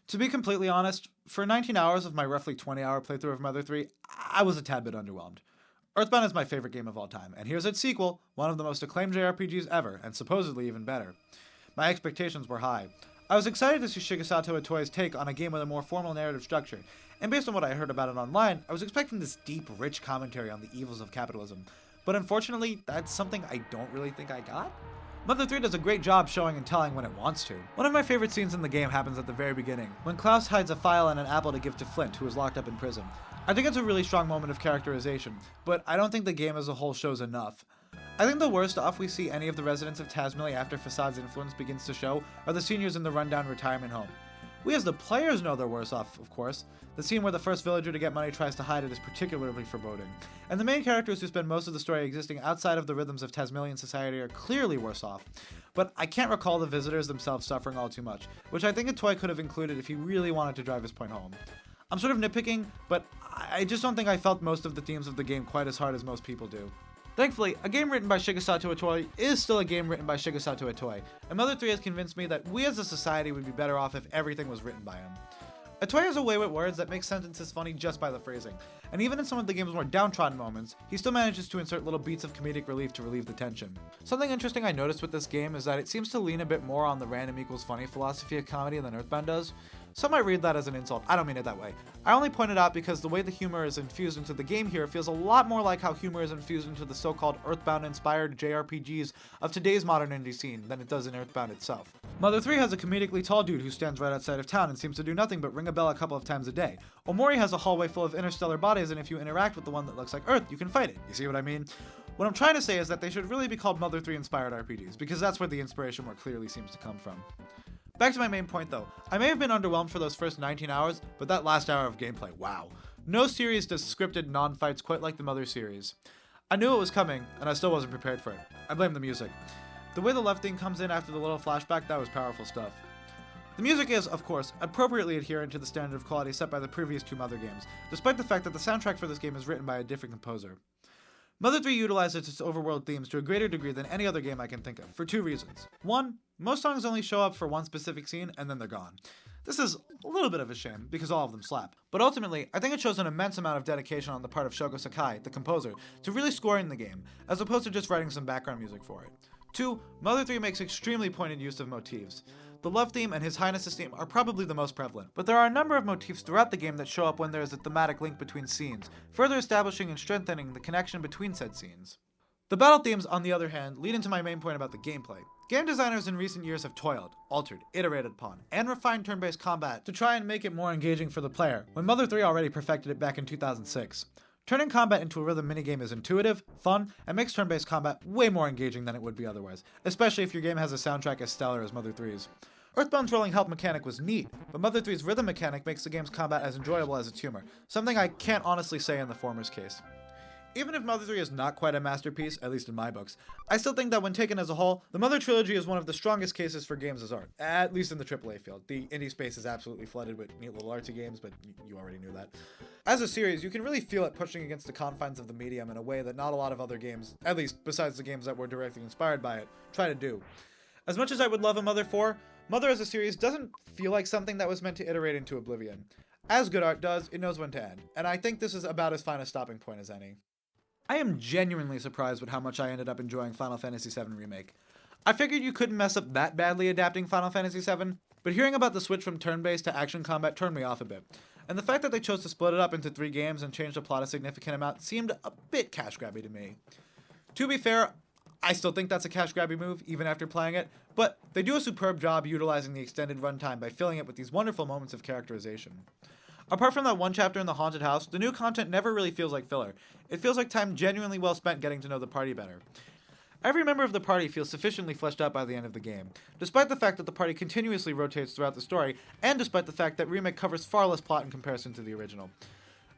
To be completely honest, for 19 hours of my roughly 20-hour playthrough of Mother 3, I was a tad bit underwhelmed. Earthbound is my favorite game of all time, and here's its sequel, one of the most acclaimed JRPGs ever, and supposedly even better. My expectations were high. I was excited to see Shigesato Itoi's take on a game with a more formal narrative structure, and based on what I heard about it online, I was expecting this deep, rich commentary on the evils of capitalism. But unfortunately, that's something I don't really think I got. Mother 3 does a great job showing and telling when it wants to. One of my favorite scenes in the game happens at the very beginning, when Klaus hides a file and an apple to give to Flint, who is locked up in prison. I think it's a really strong moment of characterization, but I don't think the game as a whole shows enough. I think the worst off we see any of the residents of Tazmily after Facade's influence begins to show are the seniors in the rundown retirement home. We as the players know they're worse off, of course. The scene where the first villager to get money tries to hide it is particularly foreboding. And the main characters who spend most of the story existing outside of the rhythms of Tasmanian society are clearly worse off. But I can't recall the visitors themselves suffering all too much, which I think Itoi could have included if he really wanted to drive his point home. I'm sort of nitpicking, but I just don't think I felt most of the themes of the game quite as hard as most people do. Thankfully, a game written by Shigesato Itoi is still a game written by Shigesato Itoi, and Mother 3 has convinced me that we as a society would be better off if everything was written by him. Itoi has a way with words that makes sentences funny just by the phrasing, and even in some of the game's more downtrodden moments, he still manages to insert little beats of comedic relief to relieve the tension. Something interesting I noticed with this game is that it seems to lean a bit more on the random equals funny philosophy of comedy than Earthbound does. Some might read that as an insult, I don't mean it that way. I only point it out because the way the humor is infused into the game here feels a lot more like how humor is infused into the so-called Earthbound-inspired JRPGs of today's modern indie scene than it does in Earthbound itself. Mother 3 has a comedically tall dude who stands right outside of town and seems to do nothing but ring a bell a couple of times a day. Omori has a hallway full of interstellar bodies, and if you interact with the one that looks like Earth, you can fight it. You see what I mean? What I'm trying to say is that they should really be called Mother 3 inspired RPGs, because that's where the inspiration more clearly seems to come from. Back to my main point though, I may have been underwhelmed for those first 19 hours, but that last hour of gameplay, wow. No series does scripted non-fights quite like the Mother series. I knew it was coming, and I still wasn't prepared for it. I blame the music. The way the left thing comes in after the little flashback, that was powerful stuff. The music is, of course, appropriately adherent to the standard of quality set by the previous 2 Mother games, despite the fact that the soundtrack for this game is written by a different composer. Mother 3 utilizes its overworld themes to a greater degree than any other game I can think of, for 2 reasons. 1, most songs only show up for one specific scene, and then they're gone. This is a little bit of a shame, because all of them slap. But ultimately, I think it shows an immense amount of dedication on the part of Shogo Sakai, the composer, to really scoring the game, as opposed to just writing some background music for it. 2, Mother 3 makes extremely pointed use of motifs. The love theme and His Highness's theme are probably the most prevalent, but there are a number of motifs throughout the game that show up when there is a thematic link between scenes, further establishing and strengthening the connection between said scenes. The battle themes, on the other hand, lead into my main point about the gameplay. Game designers in recent years have toiled, altered, iterated upon, and refined turn-based combat to try and make it more engaging for the player, when Mother 3 already perfected it back in 2006. Turning combat into a rhythm minigame is intuitive, fun, and makes turn-based combat way more engaging than it would be otherwise, especially if your game has a soundtrack as stellar as Mother 3's. Earthbound's rolling health mechanic was neat, but Mother 3's rhythm mechanic makes the game's combat as enjoyable as its humor, something I can't honestly say in the former's case. Even if Mother 3 is not quite a masterpiece, at least in my books, I still think that when taken as a whole, the Mother trilogy is one of the strongest cases for games as art, at least in the AAA field. The indie space is absolutely flooded with neat little artsy games, but you already knew that. As a series, you can really feel it pushing against the confines of the medium in a way that not a lot of other games, at least besides the games that were directly inspired by it, try to do. As much as I would love a Mother 4, Mother as a series doesn't feel like something that was meant to iterate into oblivion. As good art does, it knows when to end, and I think this is about as fine a stopping point as any. I am genuinely surprised with how much I ended up enjoying Final Fantasy VII Remake. I figured you couldn't mess up that badly adapting Final Fantasy VII, but hearing about the switch from turn-based to action combat turned me off a bit. And the fact that they chose to split it up into 3 games and change the plot a significant amount seemed a bit cash-grabby to me. To be fair, I still think that's a cash-grabby move, even after playing it, but they do a superb job utilizing the extended runtime by filling it with these wonderful moments of characterization. Apart from that one chapter in the haunted house, the new content never really feels like filler. It feels like time genuinely well spent getting to know the party better. Every member of the party feels sufficiently fleshed out by the end of the game, despite the fact that the party continuously rotates throughout the story, and despite the fact that Remake covers far less plot in comparison to the original.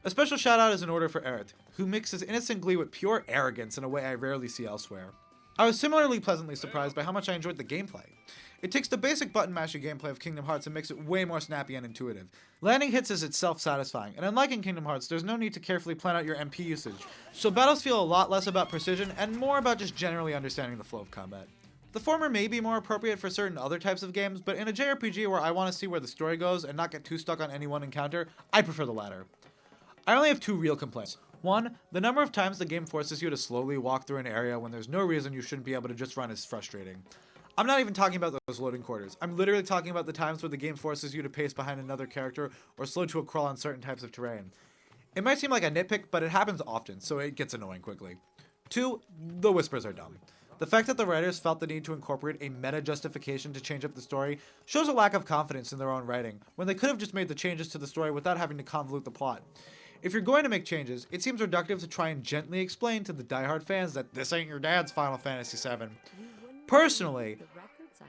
A special shout out is in order for Aerith, who mixes innocent glee with pure arrogance in a way I rarely see elsewhere. I was similarly pleasantly surprised by how much I enjoyed the gameplay. It takes the basic button mashing gameplay of Kingdom Hearts and makes it way more snappy and intuitive. Landing hits is itself satisfying, and unlike in Kingdom Hearts, there's no need to carefully plan out your MP usage, so battles feel a lot less about precision and more about just generally understanding the flow of combat. The former may be more appropriate for certain other types of games, but in a JRPG where I want to see where the story goes and not get too stuck on any one encounter, I prefer the latter. I only have 2 real complaints. 1, the number of times the game forces you to slowly walk through an area when there's no reason you shouldn't be able to just run is frustrating. I'm not even talking about those loading quarters. I'm literally talking about the times where the game forces you to pace behind another character or slow to a crawl on certain types of terrain. It might seem like a nitpick, but it happens often, so it gets annoying quickly. 2, the whispers are dumb. The fact that the writers felt the need to incorporate a meta justification to change up the story shows a lack of confidence in their own writing, when they could have just made the changes to the story without having to convolute the plot. If you're going to make changes, it seems reductive to try and gently explain to the diehard fans that this ain't your dad's Final Fantasy VII. Personally,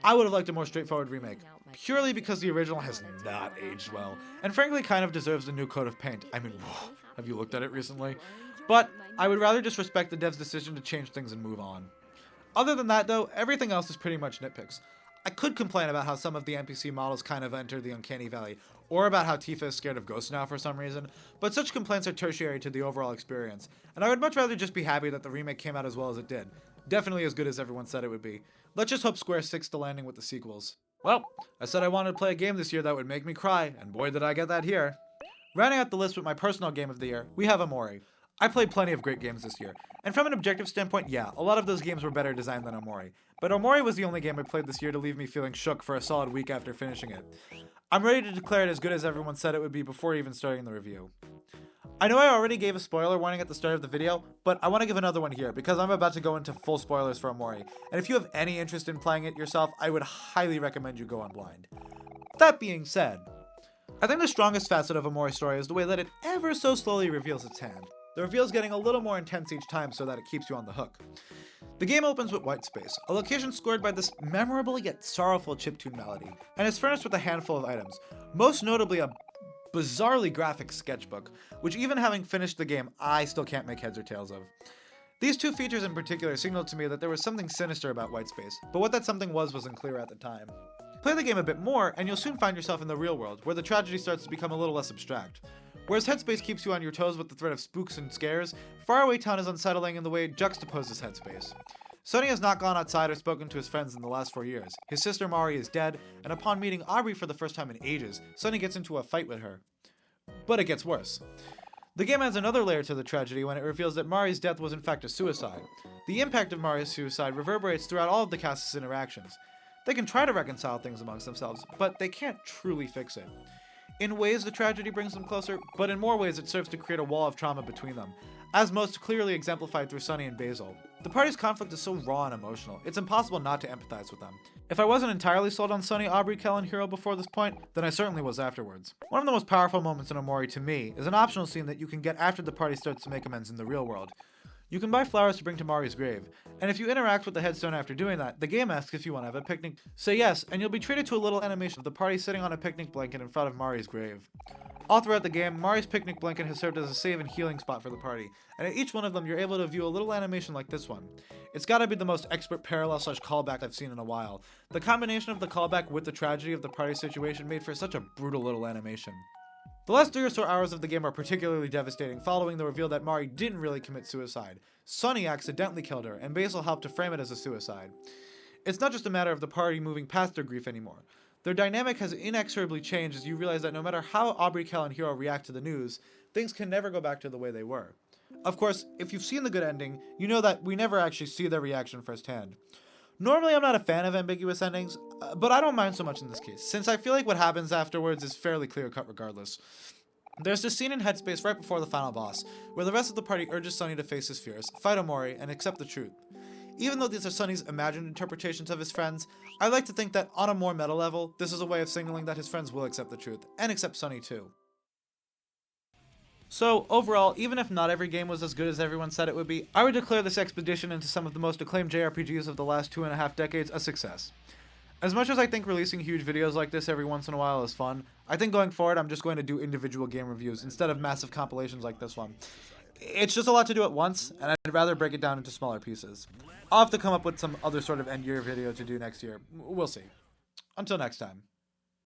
I would have liked a more straightforward remake, purely because the original has not aged well, and frankly kind of deserves a new coat of paint. I mean, have you looked at it recently? But I would rather just respect the dev's decision to change things and move on. Other than that though, everything else is pretty much nitpicks. I could complain about how some of the NPC models kind of enter the uncanny valley, or about how Tifa is scared of ghosts now for some reason, but such complaints are tertiary to the overall experience, and I would much rather just be happy that the remake came out as well as it did. Definitely as good as everyone said it would be. Let's just hope Square sticks to landing with the sequels. Well, I said I wanted to play a game this year that would make me cry, and boy did I get that here. Rounding out the list with my personal game of the year, we have Omori. I played plenty of great games this year, and from an objective standpoint, yeah, a lot of those games were better designed than Omori, but Omori was the only game I played this year to leave me feeling shook for a solid week after finishing it. I'm ready to declare it as good as everyone said it would be before even starting the review. I know I already gave a spoiler warning at the start of the video, but I want to give another one here because I'm about to go into full spoilers for Omori, and if you have any interest in playing it yourself, I would highly recommend you go on blind. That being said, I think the strongest facet of Omori's story is the way that it ever so slowly reveals its hand. The reveal's getting a little more intense each time so that it keeps you on the hook. The game opens with White Space, a location scored by this memorable yet sorrowful chiptune melody, and is furnished with a handful of items, most notably a bizarrely graphic sketchbook, which even having finished the game, I still can't make heads or tails of. These 2 features in particular signaled to me that there was something sinister about White Space, but what that something was unclear at the time. Play the game a bit more, and you'll soon find yourself in the real world, where the tragedy starts to become a little less abstract. Whereas Headspace keeps you on your toes with the threat of spooks and scares, Faraway Town is unsettling in the way it juxtaposes Headspace. Sonny has not gone outside or spoken to his friends in the last 4 years. His sister Mari is dead, and upon meeting Aubrey for the first time in ages, Sonny gets into a fight with her. But it gets worse. The game adds another layer to the tragedy when it reveals that Mari's death was in fact a suicide. The impact of Mari's suicide reverberates throughout all of the cast's interactions. They can try to reconcile things amongst themselves, but they can't truly fix it. In ways, the tragedy brings them closer, but in more ways, it serves to create a wall of trauma between them, as most clearly exemplified through Sunny and Basil. The party's conflict is so raw and emotional, it's impossible not to empathize with them. If I wasn't entirely sold on Sunny, Aubrey, Kel, and Hero before this point, then I certainly was afterwards. One of the most powerful moments in Omori to me is an optional scene that you can get after the party starts to make amends in the real world. You can buy flowers to bring to Mari's grave, and if you interact with the headstone after doing that, the game asks if you want to have a picnic. Say yes, and you'll be treated to a little animation of the party sitting on a picnic blanket in front of Mari's grave. All throughout the game, Mari's picnic blanket has served as a save and healing spot for the party, and at each one of them you're able to view a little animation like this one. It's gotta be the most expert parallel/callback I've seen in a while. The combination of the callback with the tragedy of the party situation made for such a brutal little animation. The last 3 or so hours of the game are particularly devastating following the reveal that Mari didn't really commit suicide. Sunny accidentally killed her, and Basil helped to frame it as a suicide. It's not just a matter of the party moving past their grief anymore. Their dynamic has inexorably changed as you realize that no matter how Aubrey, Kel, and Hero react to the news, things can never go back to the way they were. Of course, if you've seen the good ending, you know that we never actually see their reaction firsthand. Normally, I'm not a fan of ambiguous endings, but I don't mind so much in this case, since I feel like what happens afterwards is fairly clear-cut regardless. There's this scene in Headspace right before the final boss, where the rest of the party urges Sunny to face his fears, fight Omori, and accept the truth. Even though these are Sunny's imagined interpretations of his friends, I like to think that on a more meta level, this is a way of signaling that his friends will accept the truth, and accept Sunny too. So, overall, even if not every game was as good as everyone said it would be, I would declare this expedition into some of the most acclaimed JRPGs of the last 2.5 decades a success. As much as I think releasing huge videos like this every once in a while is fun, I think going forward I'm just going to do individual game reviews instead of massive compilations like this one. It's just a lot to do at once, and I'd rather break it down into smaller pieces. I'll have to come up with some other sort of end-year video to do next year. We'll see. Until next time.